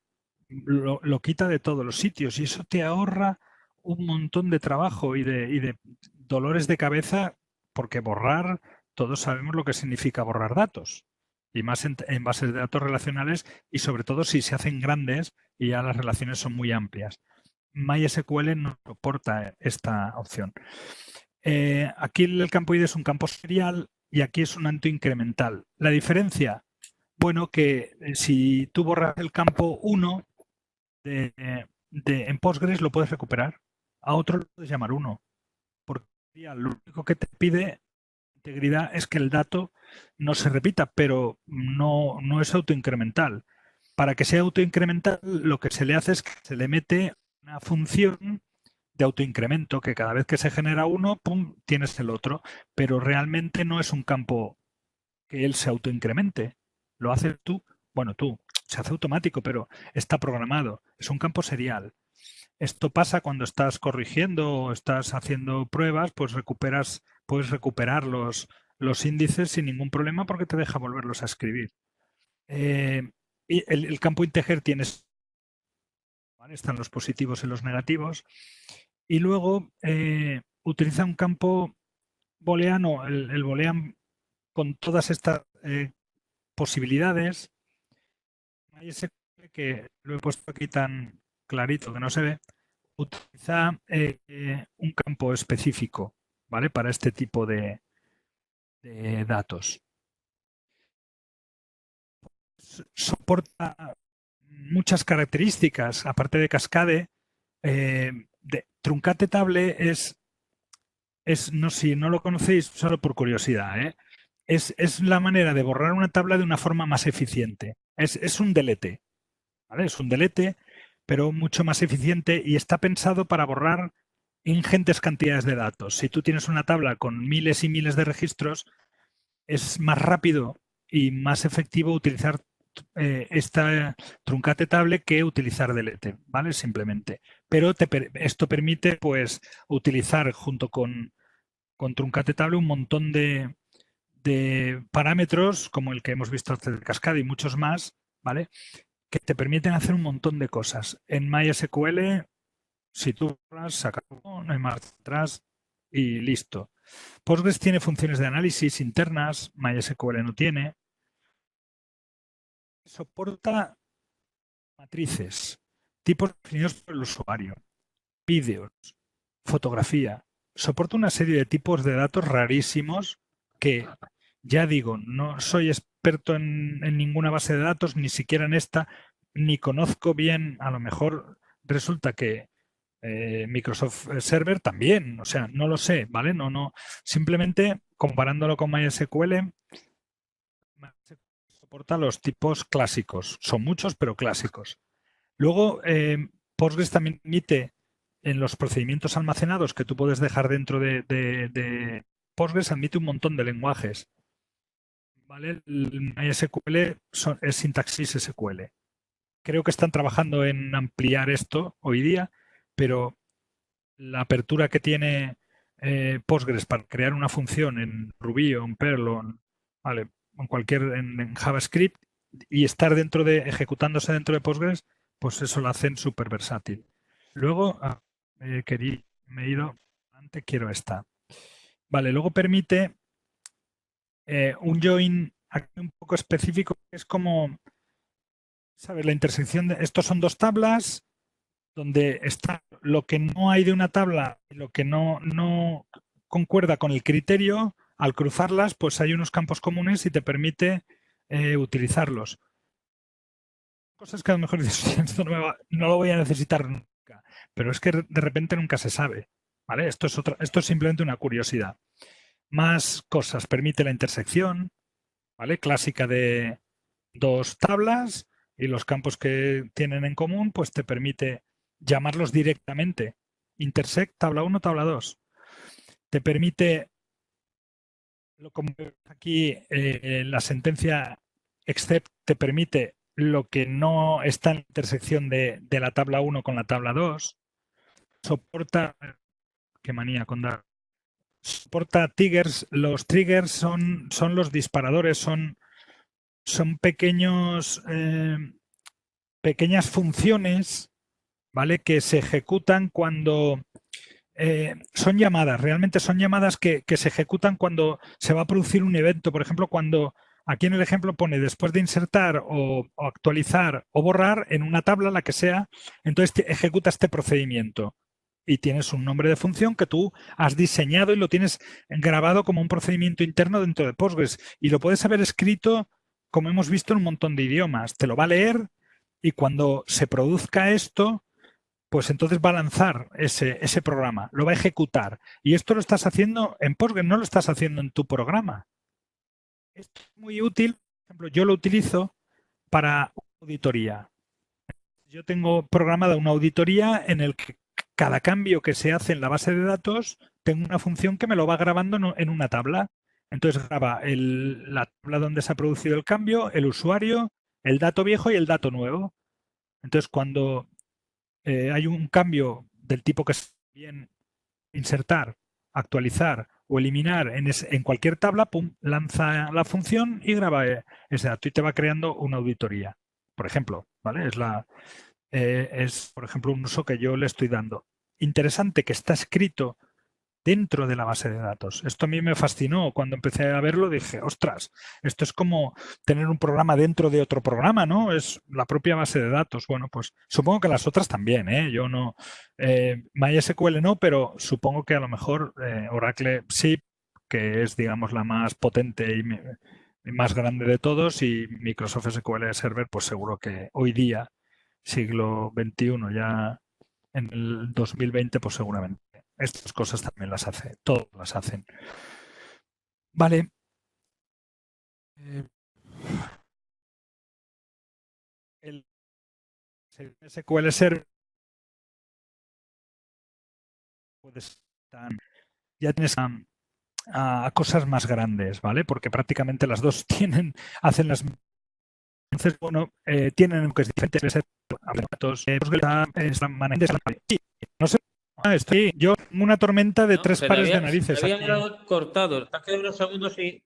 lo quita de todos los sitios, y eso te ahorra un montón de trabajo y de dolores de cabeza, porque borrar, todos sabemos lo que significa borrar datos, y más en bases de datos relacionales, y sobre todo si se hacen grandes y ya las relaciones son muy amplias. MySQL no soporta esta opción. Aquí el campo ID es un campo serial y aquí es un anto incremental. La diferencia, bueno, que si tú borras el campo 1 en Postgres, lo puedes recuperar. A otro lo puedes llamar 1. Porque lo único que te pide integridad es que el dato no se repita, pero no es autoincremental. Para que sea autoincremental, lo que se le hace es que se le mete una función de autoincremento, que cada vez que se genera uno, pum, tienes el otro. Pero realmente no es un campo que él se autoincremente. Lo haces tú. Bueno, se hace automático, pero está programado. Es un campo serial. Esto pasa cuando estás corrigiendo o estás haciendo pruebas, pues puedes recuperar los índices sin ningún problema, porque te deja volverlos a escribir. Y el campo integer tienes, ¿vale? Están los positivos y los negativos. Y luego utiliza un campo booleano, el boolean, con todas estas posibilidades. MySQL, que lo he puesto aquí tan clarito que no se ve, utiliza un campo específico, ¿vale? Para este tipo de datos. Soporta muchas características, aparte de cascade. Truncate table es no, si no lo conocéis, solo por curiosidad, ¿eh? Es la manera de borrar una tabla de una forma más eficiente. Es un delete, ¿vale? Es un delete, pero mucho más eficiente y está pensado para borrar ingentes cantidades de datos. Si tú tienes una tabla con miles y miles de registros, es más rápido y más efectivo utilizar esta truncate table que utilizar delete, ¿vale? Simplemente. Pero esto permite, pues, utilizar junto con truncate table un montón de parámetros, como el que hemos visto antes de cascada y muchos más, ¿vale? Que te permiten hacer un montón de cosas. En MySQL, si tú se acabó, no hay más atrás y listo. Postgres tiene funciones de análisis internas, MySQL no tiene. Soporta matrices, tipos definidos por el usuario, vídeos, fotografía. Soporta una serie de tipos de datos rarísimos que, ya digo, no soy experto en ninguna base de datos, ni siquiera en esta, ni conozco bien, a lo mejor resulta que Microsoft Server también, o sea, no lo sé, ¿vale? No, simplemente comparándolo con MySQL, soporta los tipos clásicos, son muchos, pero clásicos. Luego, Postgres también permite en los procedimientos almacenados que tú puedes dejar dentro de Postgres, admite un montón de lenguajes. ¿Vale? El MySQL es sintaxis SQL. Creo que están trabajando en ampliar esto hoy día, pero la apertura que tiene Postgres para crear una función en Ruby o en Perl o ¿vale? en JavaScript y estar ejecutándose dentro de Postgres, pues eso lo hacen súper versátil. Luego, me he ido antes, quiero esta. Vale, luego permite un join aquí un poco específico, que es como, ¿sabes? La intersección de, estos son dos tablas donde está lo que no hay de una tabla y lo que no concuerda con el criterio. Al cruzarlas, pues hay unos campos comunes y te permite utilizarlos. Cosas que a lo mejor dices, esto no lo voy a necesitar nunca, pero es que de repente nunca se sabe. ¿Vale? Esto es simplemente una curiosidad. Más cosas, permite la intersección, ¿vale? Clásica de dos tablas y los campos que tienen en común, pues te permite llamarlos directamente. Intersect, tabla 1, tabla 2. Te permite, como aquí la sentencia except te permite lo que no está en la intersección de la tabla 1 con la tabla 2. Soporta, qué manía con dar. Soporta triggers. Los triggers son los disparadores, son pequeñas funciones, ¿vale? Que se ejecutan cuando son llamadas, realmente son llamadas que se ejecutan cuando se va a producir un evento. Por ejemplo, cuando aquí en el ejemplo pone después de insertar o actualizar o borrar en una tabla, la que sea, entonces ejecuta este procedimiento. Y tienes un nombre de función que tú has diseñado y lo tienes grabado como un procedimiento interno dentro de Postgres. Y lo puedes haber escrito, como hemos visto, en un montón de idiomas. Te lo va a leer y cuando se produzca esto, pues entonces va a lanzar ese programa, lo va a ejecutar. Y esto lo estás haciendo en Postgres, no lo estás haciendo en tu programa. Esto es muy útil. Por ejemplo, yo lo utilizo para auditoría. Yo tengo programada una auditoría en el que cada cambio que se hace en la base de datos, tengo una función que me lo va grabando en una tabla. Entonces graba la tabla donde se ha producido el cambio, el usuario, el dato viejo y el dato nuevo. Entonces, cuando hay un cambio del tipo que es bien insertar, actualizar o eliminar en cualquier tabla, pum, lanza la función y graba ese dato y te va creando una auditoría. Por ejemplo, ¿vale? Es, por ejemplo, un uso que yo le estoy dando. Interesante que está escrito dentro de la base de datos. Esto a mí me fascinó. Cuando empecé a verlo dije, ostras, esto es como tener un programa dentro de otro programa, ¿no? Es la propia base de datos. Bueno, pues supongo que las otras también, ¿eh? Yo no, MySQL no, pero supongo que a lo mejor Oracle sí, que es, digamos, la más potente y más grande de todos, y Microsoft SQL Server, pues seguro que hoy día, siglo XXI, ya en el 2020, pues seguramente estas cosas también las hace, todos las hacen. Vale. El SQL Server puedes ya tienes a cosas más grandes, ¿vale? Porque prácticamente las dos hacen las. Entonces, bueno, tienen que es diferente. Sí, no sé. Estoy yo en una tormenta de No, tres pares de narices. Se había Aquí. quedado cortado. Te has quedado unos segundos y.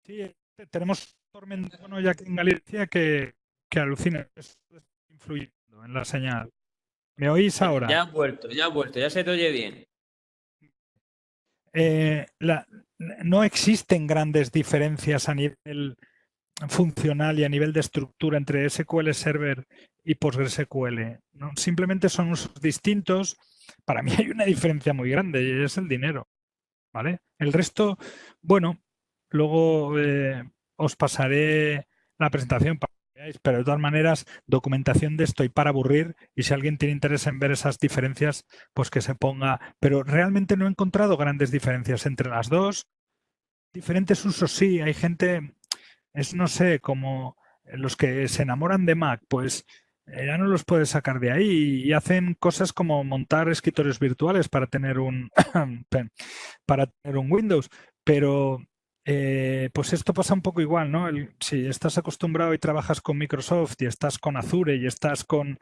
Sí, tenemos tormenta ya aquí en Galicia que alucina. Esto está influyendo en la señal. ¿Me oís ahora? Ya has vuelto, ya se te oye bien. No existen grandes diferencias a nivel funcional y a nivel de estructura entre SQL Server y PostgreSQL, ¿no? Simplemente son usos distintos. Para mí hay una diferencia muy grande y es el dinero, ¿vale? El resto, bueno, luego os pasaré la presentación para que veáis, pero de todas maneras, documentación de esto y para aburrir, y si alguien tiene interés en ver esas diferencias, pues que se ponga. Pero realmente no he encontrado grandes diferencias entre las dos. Diferentes usos sí, hay gente, no sé, como los que se enamoran de Mac, pues ya no los puedes sacar de ahí y hacen cosas como montar escritorios virtuales para tener un Windows, pero pues esto pasa un poco igual, ¿no? Si estás acostumbrado y trabajas con Microsoft y estás con Azure y estás con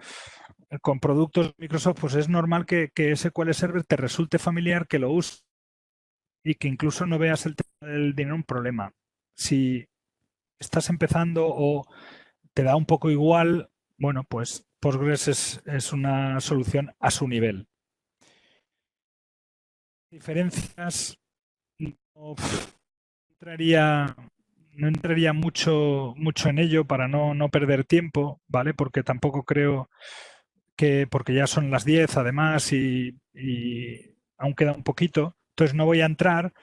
productos Microsoft, pues es normal que SQL Server te resulte familiar, que lo uses y que incluso no veas el tema del dinero un problema. Si estás empezando o te da un poco igual, bueno, pues Postgres es una solución a su nivel. Diferencias, no entraría mucho en ello para no perder tiempo, ¿vale? Porque tampoco creo porque ya son las 10 además y aún queda un poquito, entonces no voy a entrar.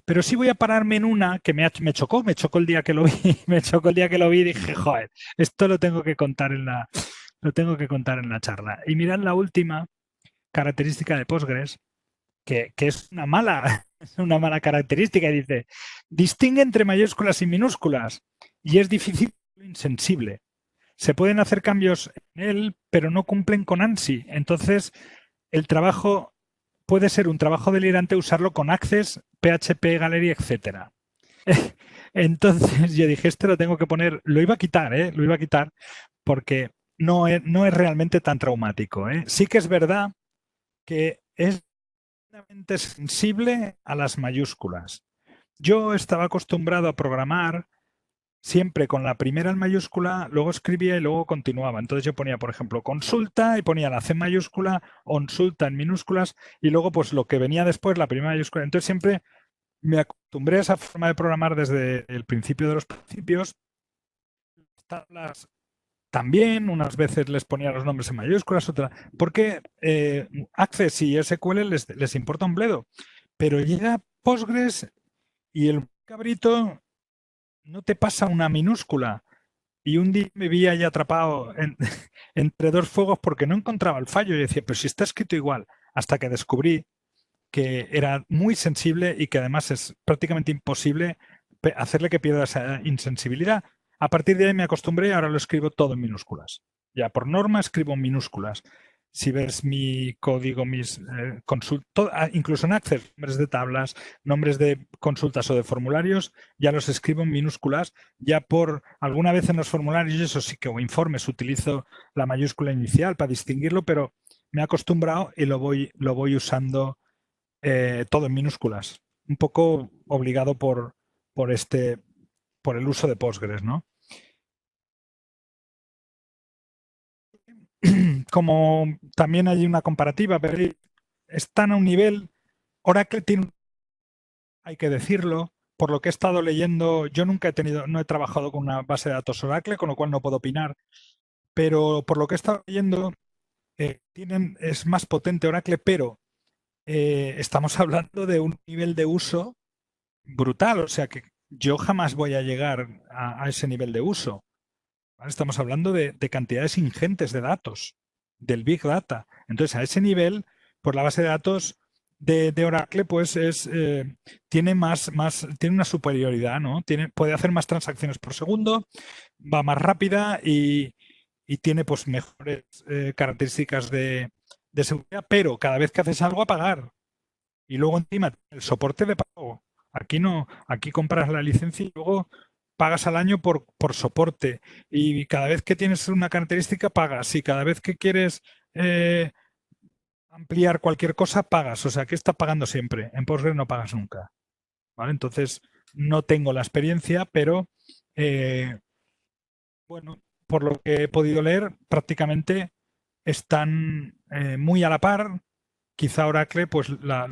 Pero sí voy a pararme en una que me chocó el día que lo vi, me chocó el día que lo vi y dije, joder, esto lo tengo que contar en la charla. Y mirad la última característica de Postgres, que es una mala, una mala característica, y dice, distingue entre mayúsculas y minúsculas y es difícil o insensible. Se pueden hacer cambios en él, pero no cumplen con ANSI. Entonces, el trabajo puede ser un trabajo delirante usarlo con Access, PHP, Gallery, etcétera. Entonces yo dije, este lo tengo que poner, lo iba a quitar, lo iba a quitar porque no es realmente tan traumático. Sí que es verdad que es sensible a las mayúsculas. Yo estaba acostumbrado a programar siempre con la primera en mayúscula, luego escribía y luego continuaba. Entonces yo ponía, por ejemplo, consulta y ponía la C mayúscula, consulta en minúsculas y luego pues lo que venía después, la primera mayúscula. Entonces siempre me acostumbré a esa forma de programar desde el principio de los principios. También unas veces les ponía los nombres en mayúsculas, otras, porque Access y SQL les importa un bledo. Pero llega Postgres y el cabrito no te pasa una minúscula. Y un día me vi ahí atrapado entre dos fuegos porque no encontraba el fallo. Y decía, pero si está escrito igual, hasta que descubrí que era muy sensible y que además es prácticamente imposible hacerle que pierda esa insensibilidad. A partir de ahí me acostumbré y ahora lo escribo todo en minúsculas. Ya por norma escribo en minúsculas. Si ves mi código, mis consultas, incluso en Access, nombres de tablas, nombres de consultas o de formularios, ya los escribo en minúsculas. Ya por alguna vez en los formularios, eso sí que o informes, utilizo la mayúscula inicial para distinguirlo, pero me he acostumbrado y lo voy usando todo en minúsculas. Un poco obligado por el uso de Postgres, ¿no? Como también hay una comparativa, pero están a un nivel. Oracle tiene, hay que decirlo, por lo que he estado leyendo, yo nunca no he trabajado con una base de datos Oracle, con lo cual no puedo opinar, pero por lo que he estado leyendo, es más potente Oracle, pero estamos hablando de un nivel de uso brutal, o sea que yo jamás voy a llegar a ese nivel de uso. ¿Vale? Estamos hablando de cantidades ingentes de datos, del Big Data. Entonces, a ese nivel, pues la base de datos de Oracle pues tiene tiene una superioridad, ¿no? Puede hacer más transacciones por segundo, va más rápida y tiene pues mejores características de seguridad, pero cada vez que haces algo a pagar y luego encima el soporte de pago. Aquí no, aquí compras la licencia y luego pagas al año por soporte y cada vez que tienes una característica pagas y cada vez que quieres ampliar cualquier cosa pagas, o sea que estás pagando siempre. En Postgres no pagas nunca, ¿vale? Entonces no tengo la experiencia, pero bueno, por lo que he podido leer, prácticamente están muy a la par. Quizá Oracle, pues la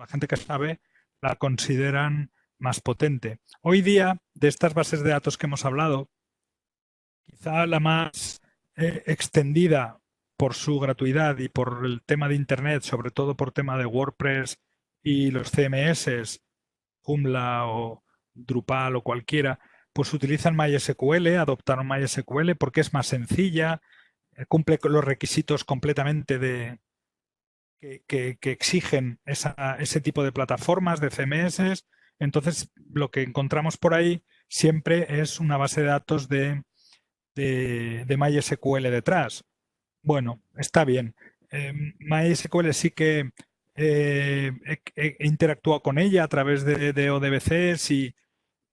gente que sabe, la consideran más potente. Hoy día, de estas bases de datos que hemos hablado, quizá la más extendida por su gratuidad y por el tema de Internet, sobre todo por tema de WordPress y los CMS, Joomla o Drupal o cualquiera, pues utilizan MySQL, adoptaron MySQL porque es más sencilla, cumple con los requisitos completamente que exigen ese tipo de plataformas, de CMS. Entonces, lo que encontramos por ahí siempre es una base de datos de MySQL detrás. Bueno, está bien. MySQL sí que he interactuado con ella a través de ODBCs y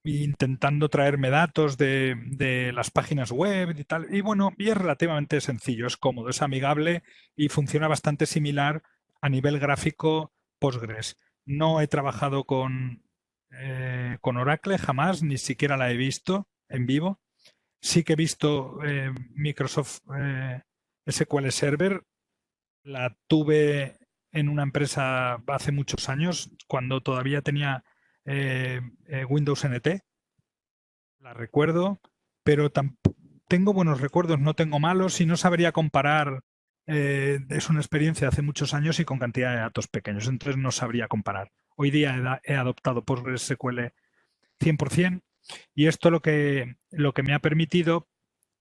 intentando traerme datos de las páginas web y tal. Y bueno, y es relativamente sencillo, es cómodo, es amigable y funciona bastante similar a nivel gráfico Postgres. No he trabajado con Oracle jamás, ni siquiera la he visto en vivo. Sí que he visto Microsoft SQL Server. La tuve en una empresa hace muchos años, cuando todavía tenía Windows NT. La recuerdo, pero tengo buenos recuerdos, no tengo malos y no sabría comparar. Es una experiencia de hace muchos años y con cantidad de datos pequeños, entonces no sabría comparar. Hoy día he adoptado PostgreSQL 100% y esto lo que me ha permitido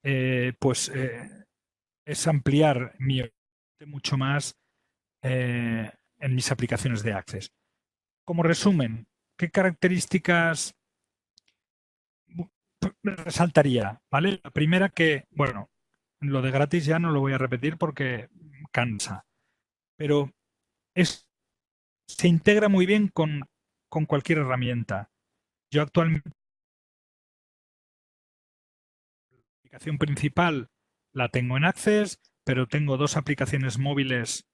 es ampliar mi mucho más en mis aplicaciones de Access. Como resumen, ¿qué características resaltaría? ¿Vale? La primera que, bueno, lo de gratis ya no lo voy a repetir porque cansa, pero se integra muy bien con cualquier herramienta. Yo actualmente la aplicación principal la tengo en Access, pero tengo dos aplicaciones móviles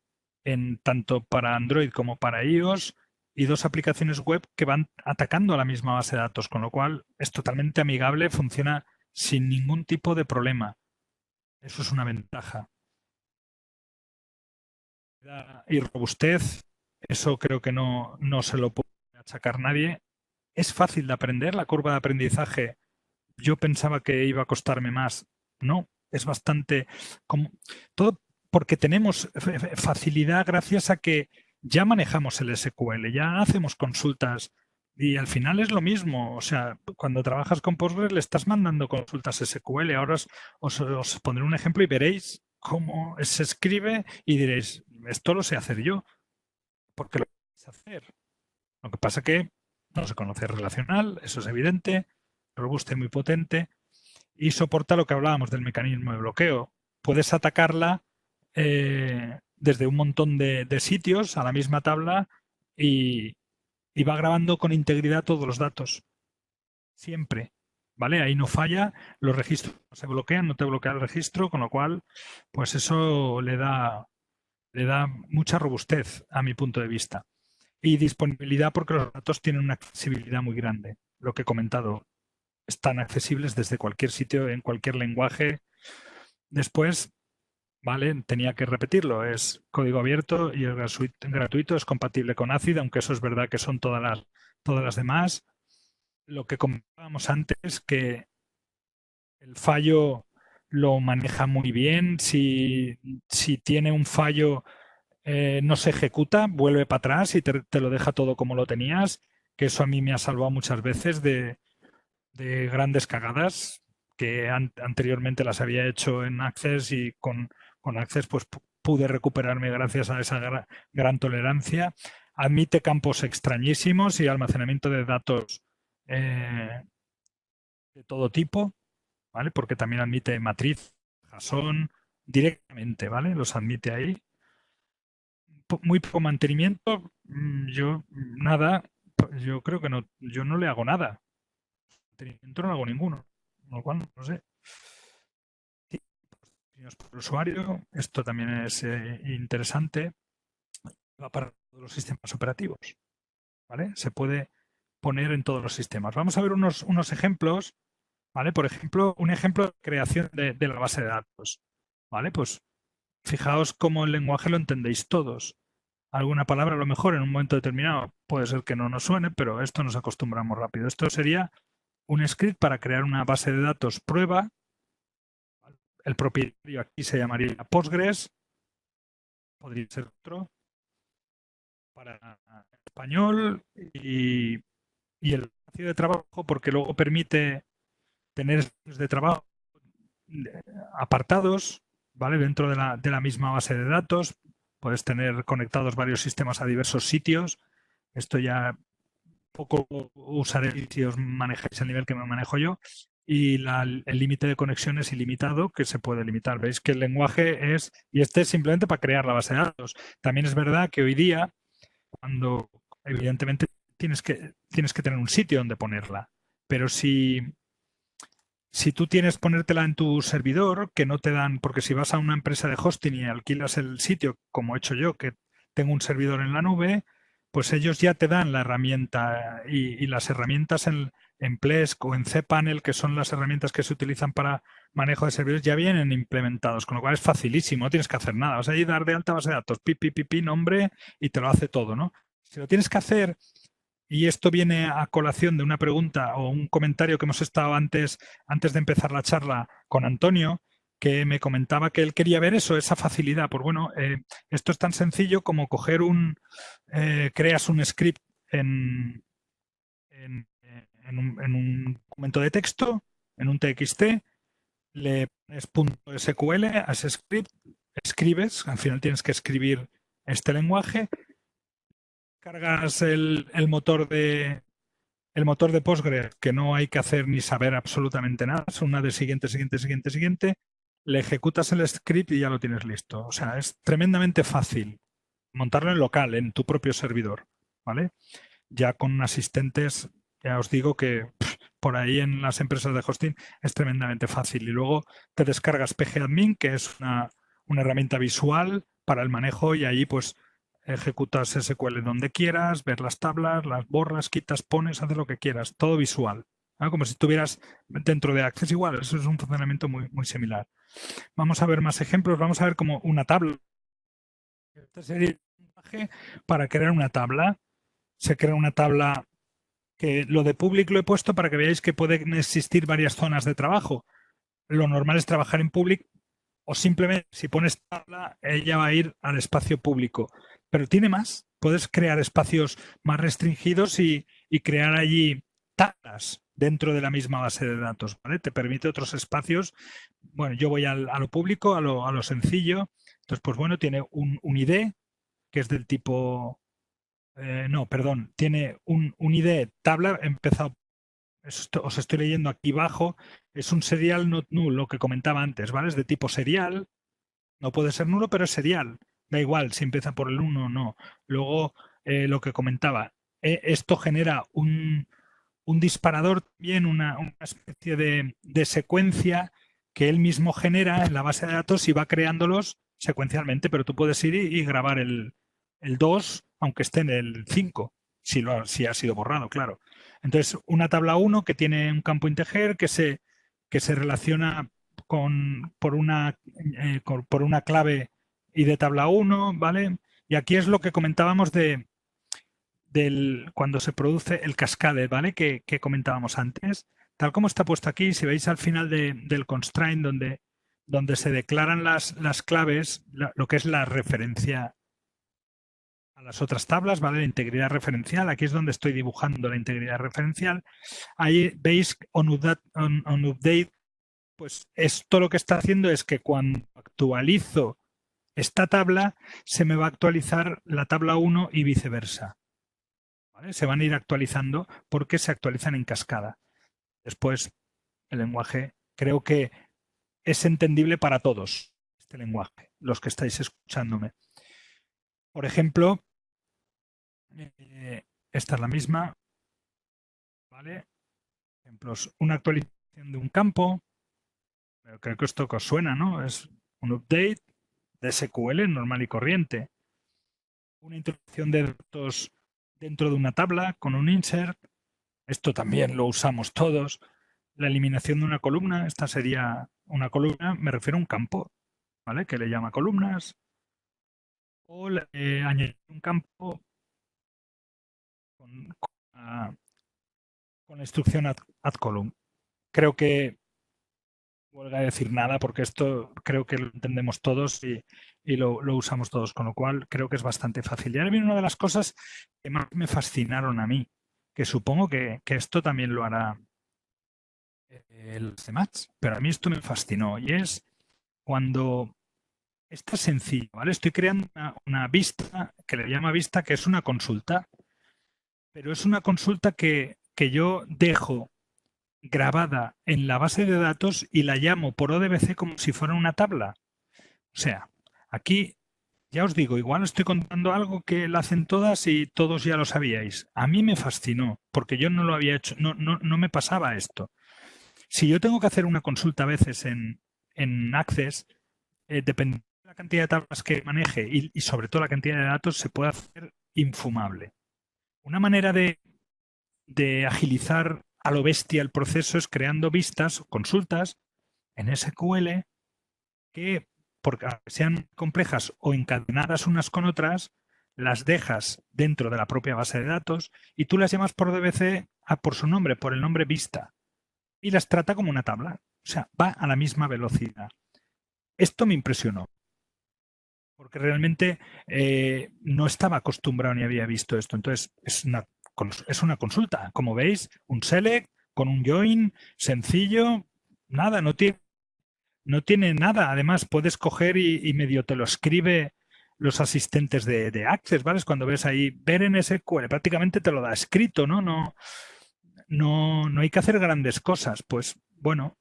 tanto para Android como para iOS y dos aplicaciones web que van atacando a la misma base de datos, con lo cual es totalmente amigable, funciona sin ningún tipo de problema. Eso es una ventaja. Y robustez, eso creo que no se lo puede achacar nadie. Es fácil de aprender, la curva de aprendizaje. Yo pensaba que iba a costarme más. No, es bastante todo porque tenemos facilidad gracias a que ya manejamos el SQL, ya hacemos consultas y al final es lo mismo. O sea, cuando trabajas con Postgres le estás mandando consultas SQL. Ahora os pondré un ejemplo y veréis cómo se escribe y diréis, esto lo sé hacer yo, porque lo sé hacer. Lo que pasa que no se conoce relacional, eso es evidente, robusto y muy potente, y soporta lo que hablábamos del mecanismo de bloqueo. Puedes atacarla desde un montón de sitios a la misma tabla y va grabando con integridad todos los datos. Siempre. ¿Vale? Ahí no falla, los registros no se bloquean, no te bloquea el registro, con lo cual, pues eso le da mucha robustez a mi punto de vista. Y disponibilidad porque los datos tienen una accesibilidad muy grande. Lo que he comentado, están accesibles desde cualquier sitio, en cualquier lenguaje. Después, vale, tenía que repetirlo, es código abierto y es gratuito, es compatible con ACID, aunque eso es verdad que son todas las demás. Lo que comentábamos antes, que el fallo lo maneja muy bien. Si tiene un fallo, no se ejecuta, vuelve para atrás y te lo deja todo como lo tenías, que eso a mí me ha salvado muchas veces de grandes cagadas que anteriormente las había hecho en Access y con Access pues pude recuperarme gracias a esa gran tolerancia. Admite campos extrañísimos y almacenamiento de datos de todo tipo, ¿vale? Porque también admite matriz, JSON, directamente, ¿vale? Los admite ahí. Muy poco mantenimiento. Yo nada, yo creo que no, yo no le hago nada. Mantenimiento no hago ninguno, con lo cual no sé. Por usuario, esto también es interesante. Va para todos los sistemas operativos, ¿vale? Se puede poner en todos los sistemas. Vamos a ver unos ejemplos, ¿vale? Por ejemplo, un ejemplo de creación de la base de datos, ¿vale? Pues fijaos cómo el lenguaje lo entendéis todos. Alguna palabra a lo mejor en un momento determinado puede ser que no nos suene, pero esto nos acostumbramos rápido. Esto sería un script para crear una base de datos prueba. El propietario aquí se llamaría Postgres, podría ser otro, para español y el espacio de trabajo, porque luego permite tener espacios de trabajo apartados, ¿vale? Dentro de la misma base de datos. Puedes tener conectados varios sistemas a diversos sitios. Esto ya poco usaré si os manejáis el nivel que me manejo yo. Y el límite de conexión es ilimitado, que se puede limitar. Veis que el lenguaje es, y este es simplemente para crear la base de datos. También es verdad que hoy día, cuando evidentemente tienes que tener un sitio donde ponerla, pero si tú tienes ponértela en tu servidor, que no te dan, porque si vas a una empresa de hosting y alquilas el sitio, como he hecho yo, que tengo un servidor en la nube, pues ellos ya te dan la herramienta y las herramientas en Plesk o en cPanel, que son las herramientas que se utilizan para manejo de servidores, ya vienen implementados, con lo cual es facilísimo, no tienes que hacer nada. Vas a ir a dar de alta base de datos, nombre, y te lo hace todo, ¿no? Si lo tienes que hacer, y esto viene a colación de una pregunta o un comentario que hemos estado antes de empezar la charla con Antonio, que me comentaba que él quería ver eso, esa facilidad. Pues bueno, esto es tan sencillo como coger creas un script en un documento de texto, en un TXT, le pones .sql a ese script, escribes, al final tienes que escribir este lenguaje, cargas el motor de Postgres, que no hay que hacer ni saber absolutamente nada, es una de siguiente, le ejecutas el script y ya lo tienes listo. O sea, es tremendamente fácil montarlo en local, en tu propio servidor, ¿vale? Ya con asistentes, ya os digo que por ahí en las empresas de hosting es tremendamente fácil. Y luego te descargas pgadmin, que es una herramienta visual para el manejo, y ahí pues ejecutas SQL donde quieras, ver las tablas, las borras, quitas, pones, haces lo que quieras, todo visual, ¿no? Como si estuvieras dentro de Access. Igual, eso es un funcionamiento muy, muy similar. Vamos a ver más ejemplos, vamos a ver como una tabla. Este sería el lenguaje para crear una tabla. Se crea una tabla, que lo de public lo he puesto para que veáis que pueden existir varias zonas de trabajo. Lo normal es trabajar en public, o simplemente si pones tabla, ella va a ir al espacio público. Pero tiene más. Puedes crear espacios más restringidos y crear allí tablas dentro de la misma base de datos, ¿vale? Te permite otros espacios. Bueno, yo voy a lo público, a lo sencillo. Entonces, pues bueno, tiene un ID que es del tipo... no, perdón, tiene un ID tabla, he empezado, os estoy leyendo aquí abajo, es un serial not null, lo que comentaba antes, ¿vale? Es de tipo serial, no puede ser nulo, pero es serial. Da igual si empieza por el 1 o no. Luego, lo que comentaba, esto genera un disparador, bien una especie de secuencia que él mismo genera en la base de datos y va creándolos secuencialmente, pero tú puedes ir y grabar el 2, aunque esté en el 5, si ha sido borrado, claro. Entonces, una tabla 1 que tiene un campo integer que se relaciona por una clave y de tabla 1, ¿vale? Y aquí es lo que comentábamos cuando se produce el cascade, ¿vale? Que comentábamos antes. Tal como está puesto aquí, si veis al final del constraint donde se declaran las claves, lo que es la referencia a las otras tablas, ¿vale? La integridad referencial, aquí es donde estoy dibujando la integridad referencial. Ahí veis on update, pues esto lo que está haciendo es que cuando actualizo esta tabla se me va a actualizar la tabla 1 y viceversa. ¿Vale? Se van a ir actualizando porque se actualizan en cascada. Después, el lenguaje creo que es entendible para todos, este lenguaje, los que estáis escuchándome. Por ejemplo, esta es la misma, ¿vale? Ejemplos, una actualización de un campo, creo que esto que os suena, ¿no? Es un update de SQL normal y corriente. Una introducción de datos dentro de una tabla con un insert, esto también lo usamos todos. La eliminación de una columna, esta sería una columna, me refiero a un campo, ¿vale? Que le llama columnas. O añadir un campo con la instrucción add column. Creo que vuelvo a decir nada porque esto creo que lo entendemos todos y lo usamos todos, con lo cual creo que es bastante fácil. Y ahora viene una de las cosas que más me fascinaron a mí, que supongo que esto también lo hará los demás, pero a mí esto me fascinó y es cuando esto es sencillo, ¿vale? Estoy creando una vista que le llama vista, que es una consulta, pero es una consulta que yo dejo grabada en la base de datos y la llamo por ODBC como si fuera una tabla. O sea, aquí ya os digo, igual estoy contando algo que lo hacen todas y todos ya lo sabíais. A mí me fascinó porque yo no lo había hecho, no me pasaba esto. Si yo tengo que hacer una consulta a veces en Access, dependiendo de la cantidad de tablas que maneje y sobre todo la cantidad de datos, se puede hacer infumable. Una manera de agilizar a lo bestia el proceso es creando vistas, consultas en SQL que, porque sean complejas o encadenadas unas con otras, las dejas dentro de la propia base de datos y tú las llamas por DBC por su nombre, por el nombre vista, y las trata como una tabla. O sea, va a la misma velocidad. Esto me impresionó, porque realmente no estaba acostumbrado ni había visto esto. Entonces, es una consulta. Como veis, un select con un join sencillo, nada, no tiene nada. Además, puedes coger y medio te lo escribe los asistentes de Access, ¿vale? Cuando ves ahí ver en SQL, prácticamente te lo da escrito, ¿no? No hay que hacer grandes cosas. Pues bueno,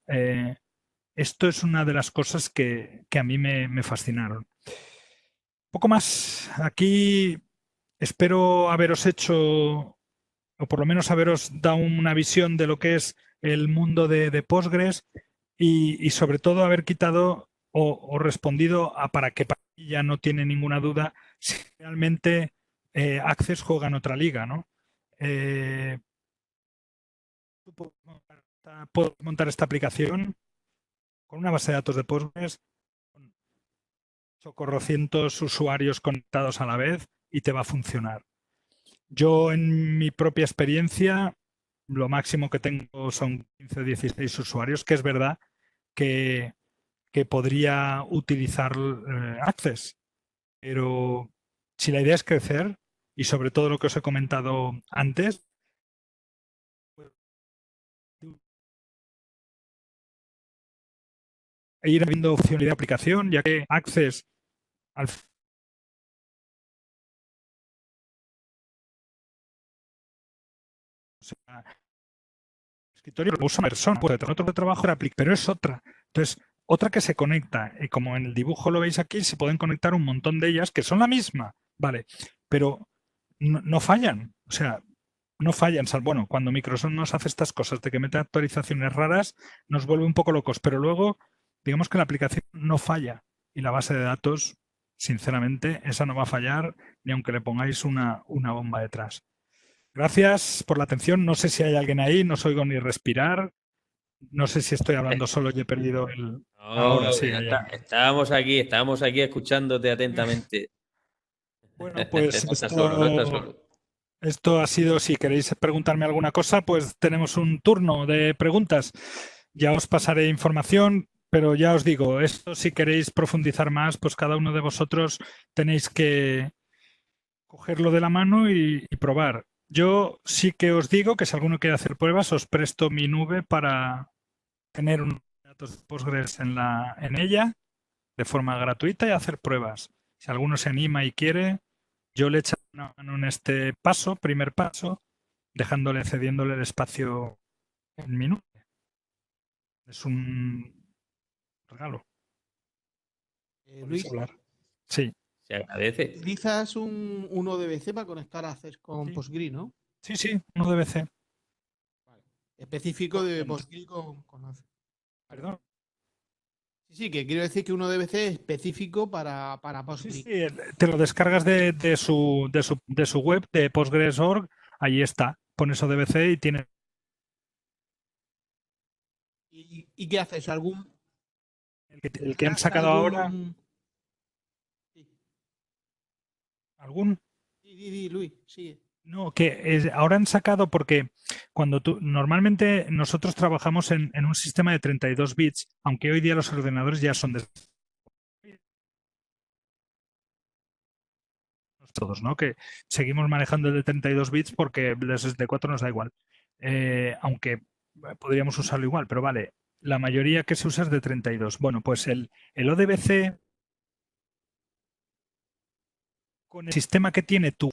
esto es una de las cosas que a mí me fascinaron. Poco más. Aquí espero haberos hecho, o por lo menos haberos dado una visión de lo que es el mundo de Postgres y sobre todo haber quitado o respondido a para que ya no tiene ninguna duda si realmente Access juega en otra liga, ¿no? Puedo montar esta aplicación con una base de datos de Postgres, con socorrocientos usuarios conectados a la vez y te va a funcionar. Yo en mi propia experiencia, lo máximo que tengo son 15 o 16 usuarios, que es verdad que podría utilizar Access, pero si la idea es crecer y sobre todo lo que os he comentado antes, e ir abriendo opcionalidad de aplicación, ya que Access al escritorio lo usa una persona, puede tener otro trabajo, pero es otra. Entonces, otra que se conecta, y como en el dibujo lo veis aquí, se pueden conectar un montón de ellas que son la misma, ¿vale? Pero no fallan, o sea, no fallan. Bueno, cuando Microsoft nos hace estas cosas de que mete actualizaciones raras, nos vuelve un poco locos, pero luego, digamos que la aplicación no falla y la base de datos, sinceramente, esa no va a fallar ni aunque le pongáis una bomba detrás. Gracias por la atención. No sé si hay alguien ahí, no os oigo ni respirar. No sé si estoy hablando solo y he perdido el... No, Ahora sí. estábamos aquí escuchándote atentamente. Bueno, pues No estás solo, no estás solo. esto ha sido, si queréis preguntarme alguna cosa, pues tenemos un turno de preguntas. Ya os pasaré información, pero ya os digo, esto si queréis profundizar más, pues cada uno de vosotros tenéis que cogerlo de la mano y probar. Yo sí que os digo que si alguno quiere hacer pruebas, os presto mi nube para tener unos datos de Postgres en ella, de forma gratuita y hacer pruebas. Si alguno se anima y quiere, yo le echo una mano en este paso, primer paso, cediéndole el espacio en Minute. Es un regalo. Luis, Hablar. Sí. Se agradece. utilizas un ODBC para conectar Access con Sí. Postgre, ¿no? Sí, un ODBC. Específico de Postgre con Access. Perdón. Sí, que quiero decir que un ODBC es específico para Postgre. Sí, te lo descargas de su web, de Postgres.org, ahí está. Pones ODBC y tiene. ¿Y qué haces? El que han sacado ahora. ¿Algún? Sí, Luis, sigue. No, ahora han sacado porque normalmente nosotros trabajamos en un sistema de 32 bits, aunque hoy día los ordenadores ya son de todos, ¿no? Que seguimos manejando el de 32 bits porque el de 64 nos da igual. Aunque podríamos usarlo igual, pero vale, la mayoría que se usa es de 32. Bueno, pues el ODBC, con el sistema que tiene tú,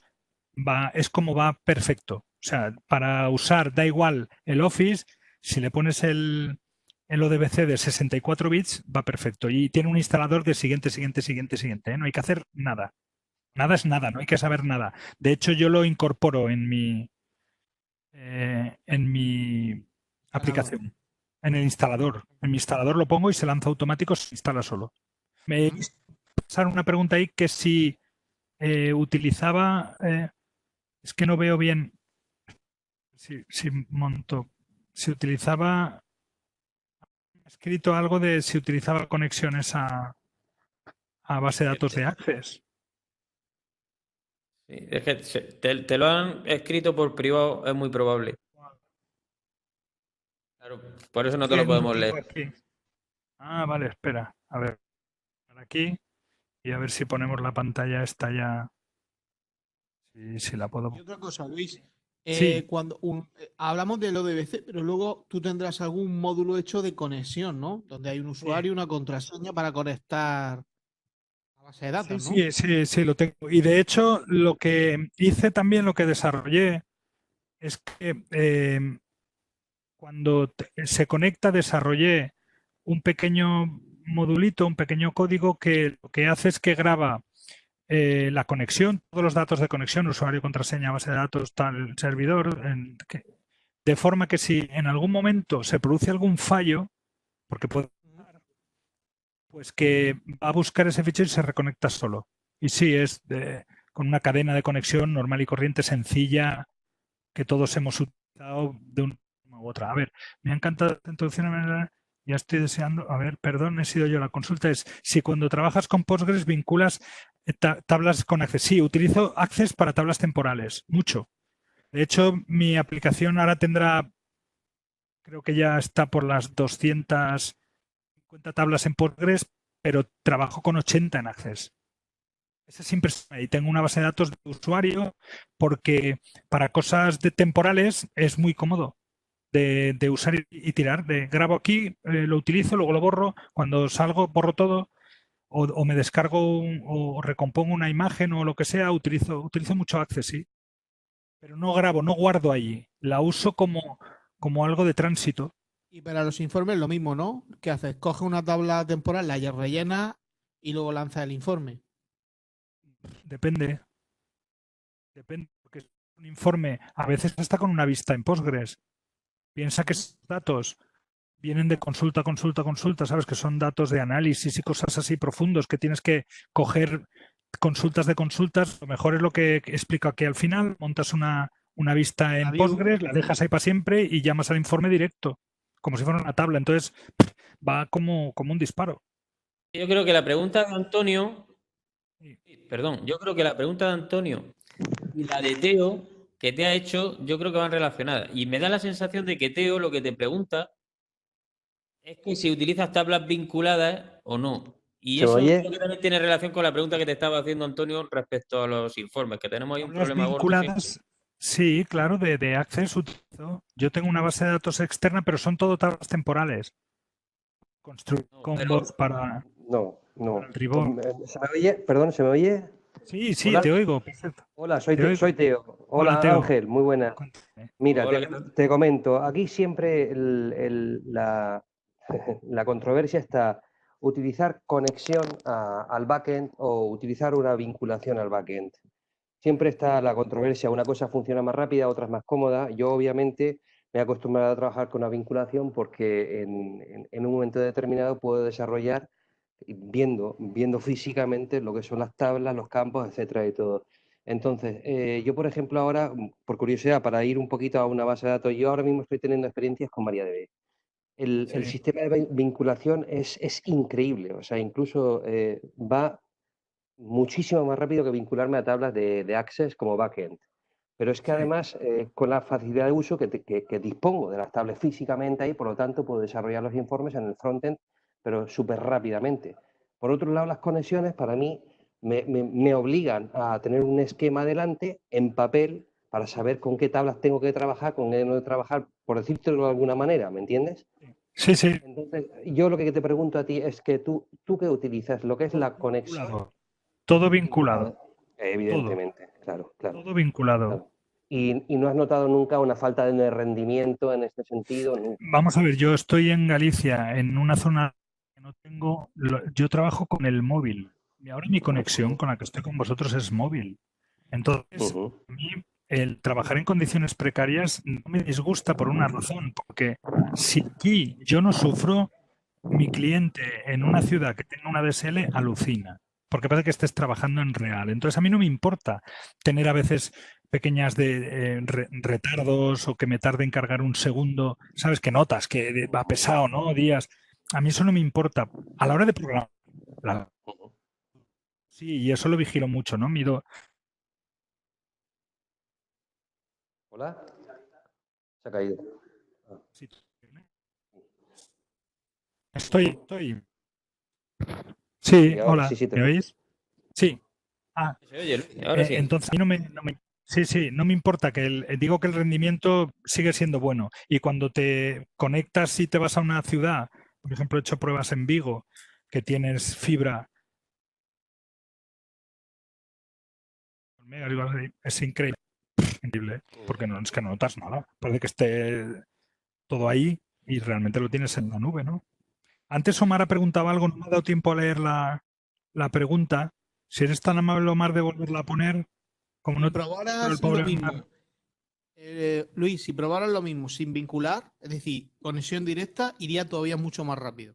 es como va perfecto. O sea, para usar da igual el Office, si le pones el ODBC de 64 bits, va perfecto. Y tiene un instalador de siguiente, ¿eh? No hay que hacer nada. Nada es nada, no hay que saber nada. De hecho, yo lo incorporo en mi aplicación, en el instalador. En mi instalador lo pongo y se lanza automático, se instala solo. Me pasar una pregunta ahí que si utilizaba, es que no veo bien si monto, si utilizaba, he escrito algo de si utilizaba conexiones a base de datos de Access. Sí, es que te lo han escrito por privado, es muy probable. Claro, por eso no te lo podemos leer. Aquí. Ah, vale, espera. A ver, aquí y a ver si ponemos la pantalla esta ya. Si la puedo. Y otra cosa, Luis. Sí. Cuando hablamos del ODBC, pero luego tú tendrás algún módulo hecho de conexión, ¿no? Donde hay un usuario y una contraseña para conectar a base de datos, ¿no? Sí, lo tengo. Y de hecho, lo que hice también, lo que desarrollé, es que cuando se conecta, desarrollé un pequeño modulito, un pequeño código que lo que hace es que graba la conexión, todos los datos de conexión, usuario, contraseña, base de datos, tal, servidor, de forma que si en algún momento se produce algún fallo, porque puede, pues que va a buscar ese fichero y se reconecta solo. Y sí, es con una cadena de conexión normal y corriente, sencilla, que todos hemos utilizado de una forma u otra. A ver, me ha encantado esta introducción. Ya estoy deseando, a ver, perdón, he sido yo. La consulta es si cuando trabajas con Postgres vinculas tablas con Access. Sí, utilizo Access para tablas temporales, mucho. De hecho, mi aplicación ahora tendrá, creo que ya está por las 250 tablas en Postgres, pero trabajo con 80 en Access. Ese es impresionante. Y tengo una base de datos de usuario porque para cosas temporales es muy cómodo de usar y tirar. Grabo aquí, lo utilizo, luego lo borro. Cuando salgo, borro todo. O me descargo o recompongo una imagen o lo que sea. Utilizo mucho Access, sí. Pero no grabo, no guardo allí. La uso como algo de tránsito. Y para los informes lo mismo, ¿no? ¿Qué haces? Coge una tabla temporal, la rellena y luego lanza el informe. Depende, porque es un informe, a veces hasta con una vista en Postgres. Piensa que esos datos vienen de consulta, ¿sabes? Que son datos de análisis y cosas así profundos que tienes que coger consultas de consultas. Lo mejor es lo que explico aquí al final. Montas una vista en Postgres, la dejas ahí para siempre y llamas al informe directo, como si fuera una tabla. Entonces va como un disparo. Yo creo que la pregunta de Antonio, yo creo que la pregunta de Antonio y la de Teo que te ha hecho, yo creo que van relacionadas. Y me da la sensación de que Teo lo que te pregunta es que si utilizas tablas vinculadas o no. Y eso creo que también tiene relación con la pregunta que te estaba haciendo Antonio respecto a los informes, que tenemos ahí un problema vinculadas, gordo. Sí, claro, de Access utilizo. Yo tengo una base de datos externa, pero son todo tablas temporales. Construir combos para... No, No. el ribón. ¿Se me oye? Perdón, ¿se me oye? Sí, sí, Hola. te oigo, perfecto. Hola, Te oigo. soy Teo. Hola, Hola, Teo. Ángel, muy buena. Cuéntame. Mira, Hola, ¿qué tal? te comento, aquí siempre la controversia está utilizar conexión al backend o utilizar una vinculación al backend. Siempre está la controversia, una cosa funciona más rápida, otra es más cómoda. Yo obviamente me he acostumbrado a trabajar con una vinculación porque en un momento determinado puedo desarrollar viendo físicamente lo que son las tablas, los campos, etcétera y todo. Entonces, yo por ejemplo ahora, por curiosidad, para ir un poquito a una base de datos, yo ahora mismo estoy teniendo experiencias con MariaDB. El Sí. sistema de vinculación es increíble, o sea, incluso va muchísimo más rápido que vincularme a tablas de Access como backend. Pero es que Sí. además, con la facilidad de uso que dispongo de las tablas físicamente ahí, por lo tanto, puedo desarrollar los informes en el frontend, pero súper rápidamente. Por otro lado, las conexiones para mí me obligan a tener un esquema adelante en papel para saber con qué tablas tengo que trabajar, con qué no trabajar, por decírtelo de alguna manera, ¿me entiendes? Sí, sí. Entonces, yo lo que te pregunto a ti es que tú qué utilizas, lo que es la conexión Vinculado. Todo vinculado. vinculada. Evidentemente, claro, claro. Todo vinculado. Claro. ¿Y no has notado nunca una falta de rendimiento en este sentido? Nunca. Vamos a ver, yo estoy en Galicia, en una zona que no tengo. Yo trabajo con el móvil. Y ahora mi conexión con la que estoy con vosotros es móvil. Entonces, Ujú. a mí el trabajar en condiciones precarias no me disgusta por una razón, porque si aquí yo no sufro, mi cliente en una ciudad que tenga una DSL alucina, porque parece que estés trabajando en real. Entonces a mí no me importa tener a veces pequeñas retardos o que me tarde en cargar un segundo, sabes que notas que va pesado, ¿no? Días. A mí eso no me importa. A la hora de programar, sí, y eso lo vigilo mucho, ¿no? Mido. ¿Hola? Se ha caído. Ah, Sí. Estoy. Sí, sí, ahora sí, hola, sí te ¿me escucho. oís? Sí. Ah, ¿Se oye, Luis? Ahora sí. entonces, a mí sí, sí, no me importa que digo que el rendimiento sigue siendo bueno. Y cuando te conectas y te vas a una ciudad, por ejemplo, he hecho pruebas en Vigo, que tienes fibra, es increíble, increíble, porque no es que no notas nada. Parece que esté todo ahí y realmente lo tienes en la nube, ¿no? Antes Omar ha preguntado algo, no me ha dado tiempo a leer la pregunta. Si eres tan amable, Omar, de volverla a poner, como Si no te pero el probaras lo pobre mismo, Omar. Luis, si probaras lo mismo sin vincular, es decir, conexión directa, iría todavía mucho más rápido.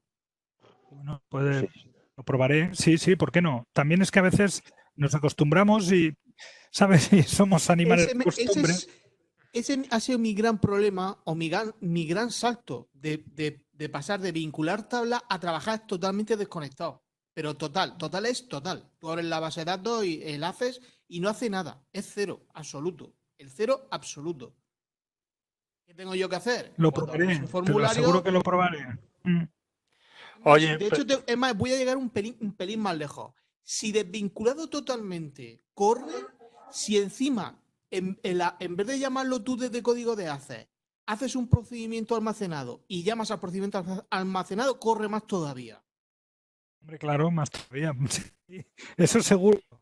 Bueno, Sí, sí. lo probaré. Sí, sí, ¿por qué no? También es que a veces nos acostumbramos y, ¿sabes? Y somos animales Ese, de costumbre. ese ha sido mi gran problema o mi gran salto de pasar de vincular tablas a trabajar totalmente desconectado. Pero total es total. Tú abres la base de datos y el haces y no hace nada. Es cero, absoluto. El cero absoluto. ¿Qué tengo yo que hacer? Lo Pues abres un probaré, te lo aseguro formulario. que lo probaré. Mm. Es más, Oye, de hecho, es más, voy a llegar un pelín más lejos. Si desvinculado totalmente corre, si encima, en vez de llamarlo tú desde código de haces un procedimiento almacenado y llamas al procedimiento almacenado, corre más todavía. hombre, claro, más todavía. Sí, eso seguro, No,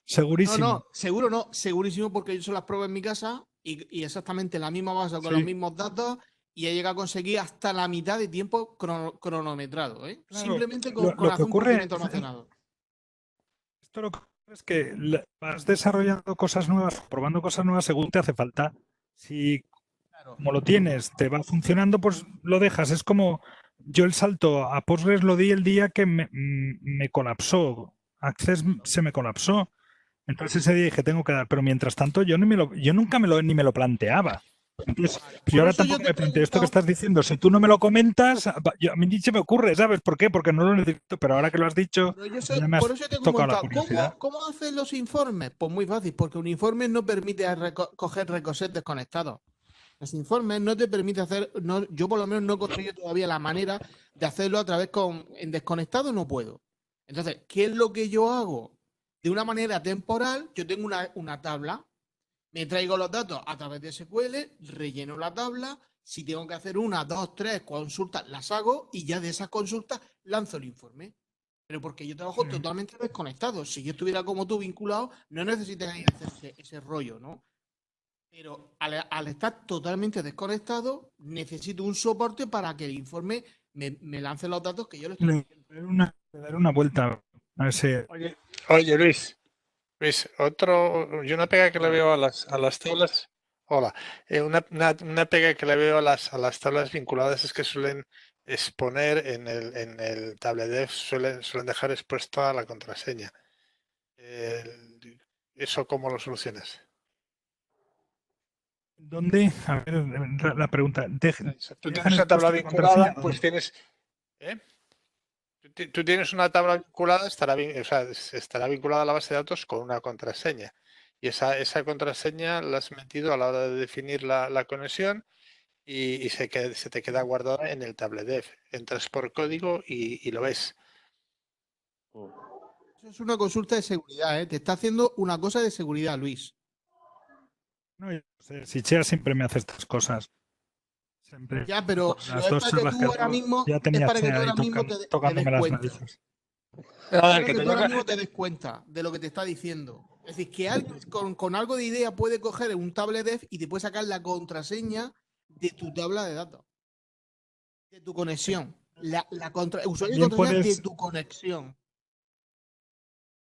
segurísimo. no, seguro no, segurísimo porque yo se las pruebo en mi casa y exactamente la misma base con los Sí, mismos datos y he llegado a conseguir hasta la mitad de tiempo cronometrado, ¿eh? claro. Simplemente con Lo que hacer un ocurre, procedimiento almacenado. esto lo que ocurre es que vas desarrollando cosas nuevas, probando cosas nuevas según te hace falta. Si Claro. como lo tienes, te va funcionando, pues lo dejas. Es como yo el salto a Postgres lo di el día que me colapsó. Access se me colapsó. Entonces ese día dije, tengo que dar, pero mientras tanto yo nunca ni me lo planteaba. Entonces, Vale. yo Por ahora eso yo tampoco te me planteo esto que pregunto, estás diciendo. Si tú no me lo comentas, a mí ni se me ocurre, ¿sabes por qué? Porque no lo necesito, pero ahora que lo has dicho, ya me por has eso te he tocado la comentado, curiosidad. ¿cómo hacen los informes? Pues muy fácil, porque un informe no permite coger recosets desconectados. Los informes no te permite hacer, no, yo por lo menos no he conseguido todavía la manera de hacerlo a través en desconectado, no puedo. Entonces, ¿qué es lo que yo hago? De una manera temporal, yo tengo una tabla, me traigo los datos a través de SQL, relleno la tabla, si tengo que hacer una, dos, tres consultas, las hago y ya de esas consultas lanzo el informe. Pero porque yo trabajo totalmente desconectado. Si yo estuviera como tú vinculado, no necesitaría hacer ese rollo, ¿no? Pero al estar totalmente desconectado, necesito un soporte para que el informe me lance los datos que yo le estoy diciendo. Le daré una vuelta a ver si... Oye, Luis, yo una pega que le veo a las tablas. Hola. Una pega que le veo a las tablas vinculadas es que suelen exponer en el tablet suelen dejar expuesta la contraseña. ¿Eso cómo lo solucionas? ¿Dónde? A ver, la pregunta. Tú ¿Dejan tienes una tabla expuesta la vinculada, contraseña? pues tienes. ¿eh? Tú tienes una tabla vinculada, estará vinculada a la base de datos con una contraseña. Y esa contraseña la has metido a la hora de definir la conexión y se te queda guardada en el tablet. Entras por código y lo ves. Eso es una consulta de seguridad, ¿eh? Te está haciendo una cosa de seguridad, Luis. No, yo no sé, si Chea siempre me hace estas cosas. Siempre. Ya, pero Las es dos para que charlas tú que ahora mismo, ya es tenía para que tú Chea ahí ahora mismo te des tocándome las cuenta. narices. Para que tú ahora mismo te des cuenta de lo que te está diciendo. Es decir, que alguien con algo de idea puede coger un tablet y te puede sacar la contraseña de tu tabla de datos. De tu conexión. Usuario y También contraseña de puedes, tu conexión.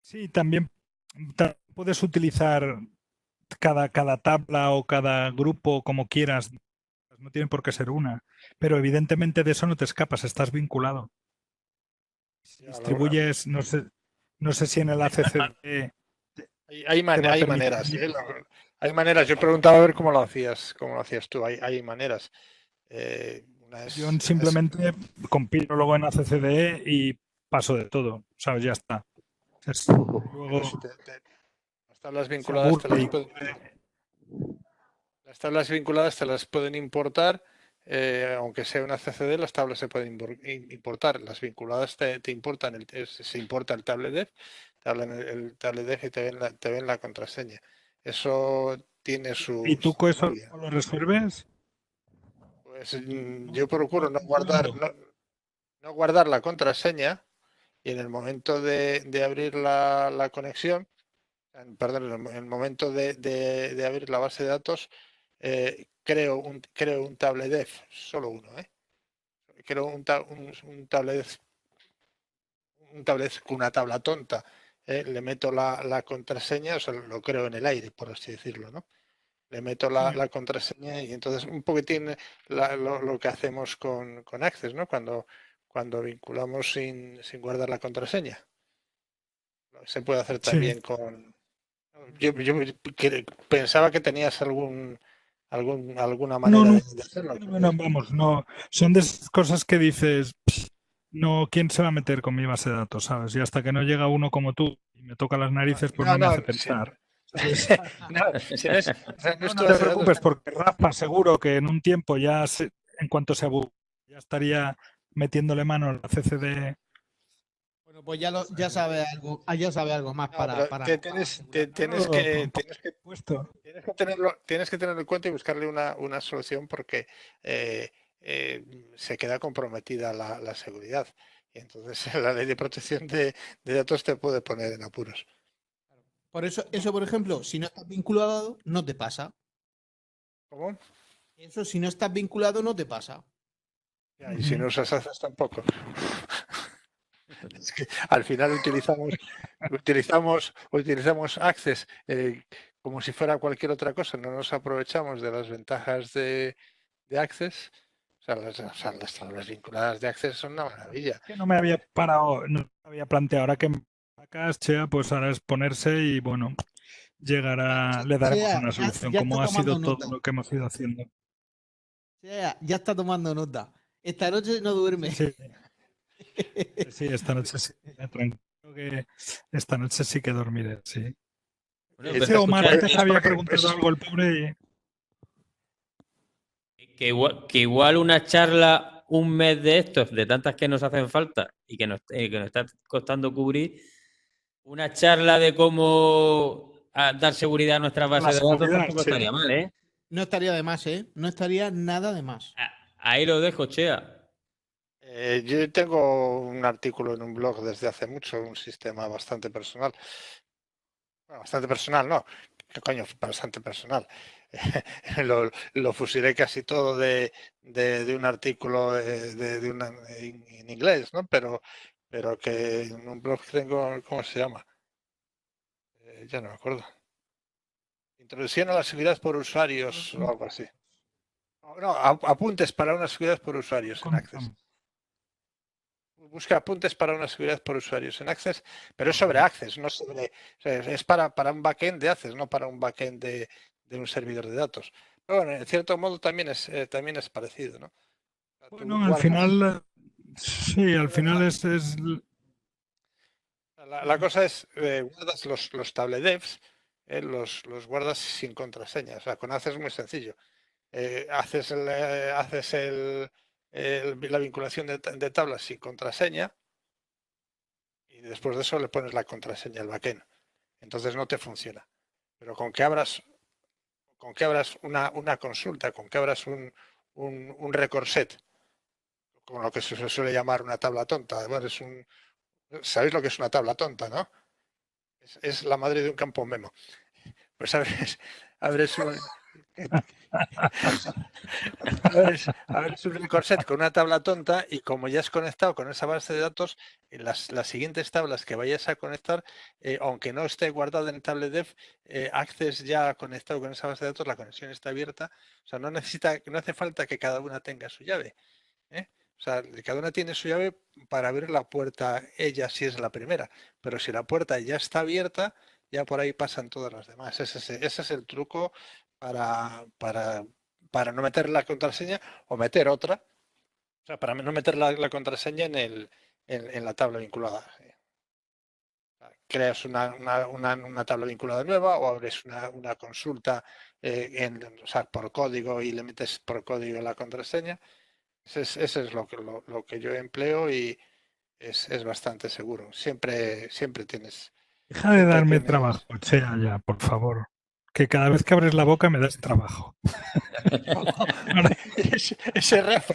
sí, también puedes utilizar cada tabla o cada grupo como quieras. No tiene por qué ser una. Pero evidentemente de eso no te escapas, estás vinculado. Si distribuyes, no sé si en el ACCD Hay te va a permitir. maneras, hay maneras. Yo preguntaba a ver cómo lo hacías tú. Hay maneras. Yo simplemente compilo luego en ACCDE y paso de todo, ¿sabes? Ya está. Luego, las tablas vinculadas te las pueden importar, aunque sea una CCD, las tablas se pueden importar. Las vinculadas te importan, se importa el tablet te hablan el tablet y te ven la contraseña. Eso tiene su. ¿y tú con eso lo resuelves? Pues yo procuro no guardar la contraseña y en el momento de abrir la conexión, perdón, en el momento de abrir la base de datos, creo un tablet, solo uno, creo un tablet con una tabla tonta, le meto la contraseña, o sea, lo creo en el aire, por así decirlo, ¿no? Le meto la contraseña y entonces un poquitín lo que hacemos con Access, ¿no? Cuando vinculamos sin guardar la contraseña. Se puede hacer también con. Yo pensaba que tenías alguna manera de hacerlo. No, vamos, no. Son de esas cosas que dices, no, ¿quién se va a meter con mi base de datos, sabes? Y hasta que no llega uno como tú y me toca las narices, pues no me hace pensar. No te preocupes, porque Rafa seguro que en un tiempo ya, en cuanto se aburre, ya estaría metiéndole mano a la CCD. Bueno, pues ya sabe algo más para tienes que tenerlo en cuenta y buscarle una solución porque se queda comprometida la seguridad. Y entonces la ley de protección de datos te puede poner en apuros. Por eso, por ejemplo, si no estás vinculado, no te pasa. ¿Cómo? Eso, si no estás vinculado, no te pasa. Y si no usas Access tampoco. Es que al final utilizamos Access como si fuera cualquier otra cosa. No nos aprovechamos de las ventajas de Access. O sea, las vinculadas de Access son una maravilla. Que no me había parado, no me había planteado. Ahora que sacas, Chea, pues ahora es ponerse y bueno, le daremos una solución, como ha sido todo lo que hemos ido haciendo. Ya está tomando nota. Esta noche no duerme. Sí, esta noche sí. Tranquilo que esta noche sí que dormiré, sí. Bueno, Ese Omar antes había preguntado algo el pobre. Que igual una charla un mes de estos, de tantas que nos hacen falta y que nos está costando cubrir, una charla de cómo dar seguridad a nuestras bases de datos tampoco estaría mal, ¿eh? No estaría de más, ¿eh? No estaría nada de más. Ahí lo dejo, Chea. Yo tengo un artículo en un blog desde hace mucho, un sistema bastante personal. Bueno, bastante personal, no. ¿Qué coño? Bastante personal. Lo fusilé casi todo de un artículo en inglés, ¿no? Pero que en un blog que tengo, ¿cómo se llama? Ya no me acuerdo. Introducción a la seguridad por usuarios o algo así. No, apuntes para una seguridad por usuarios en Access. Busca apuntes para una seguridad por usuarios en Access, pero es sobre Access, no sobre. O sea, es para un backend de Access, no para un backend de un servidor de datos. Pero bueno, en cierto modo también es parecido, ¿no? O sea, tú Bueno, al guardas- final, sí, al final es La cosa es, guardas los tabledevs, los guardas sin contraseña. O sea, con Access es muy sencillo. Haces la vinculación de tablas sin contraseña y después de eso le pones la contraseña al backend. Entonces no te funciona. Pero con que abras una consulta, con que abras un record set, con lo que se suele llamar una tabla tonta. Además, ¿sabéis lo que es una tabla tonta, no? Es la madre de un campo memo. Pues abres un, abres un record set con una tabla tonta y como ya has conectado con esa base de datos, en las siguientes tablas que vayas a conectar, aunque no esté guardada en TableDev, Access ya ha conectado con esa base de datos, la conexión está abierta. O sea, no hace falta que cada una tenga su llave. O sea, cada una tiene su llave para abrir la puerta ella si es la primera, pero si la puerta ya está abierta, ya por ahí pasan todas las demás. Ese es el truco para no meter la contraseña o meter otra. O sea, para no meter la contraseña en la tabla vinculada. Creas una tabla vinculada nueva o abres una consulta o sea, por código y le metes por código la contraseña. Ese es lo que yo empleo y es bastante seguro. Siempre tienes. Deja de darme trabajo, Chea, ya, por favor. Que cada vez que abres la boca me das trabajo. Ese Rafa.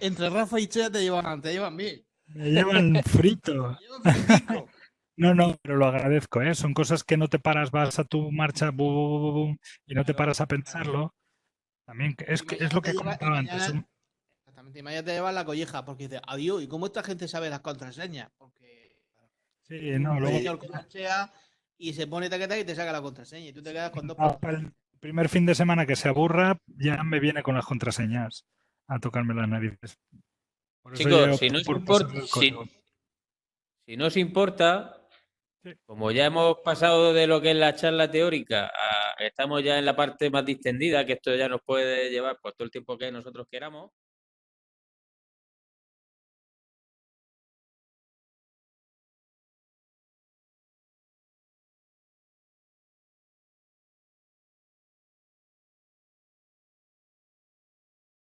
Entre Rafa y Chea te llevan bien. Me llevan frito. No, pero lo agradezco, ¿eh? Son cosas que no te paras, vas a tu marcha y no te paras a pensarlo. También es lo que comentaba antes. Exactamente, y mañana te llevas la colleja porque dices, adiós, ¿y cómo esta gente sabe las contraseñas? Porque Sí, no, luego y se pone taqueta y te saca la contraseña y tú te quedas con dos para el primer fin de semana que se aburra, ya me viene con las contraseñas a tocarme las narices. Por eso Chicos, si no os importa, como ya hemos pasado de lo que es la charla teórica, estamos ya en la parte más distendida, que esto ya nos puede llevar por todo el tiempo que nosotros queramos.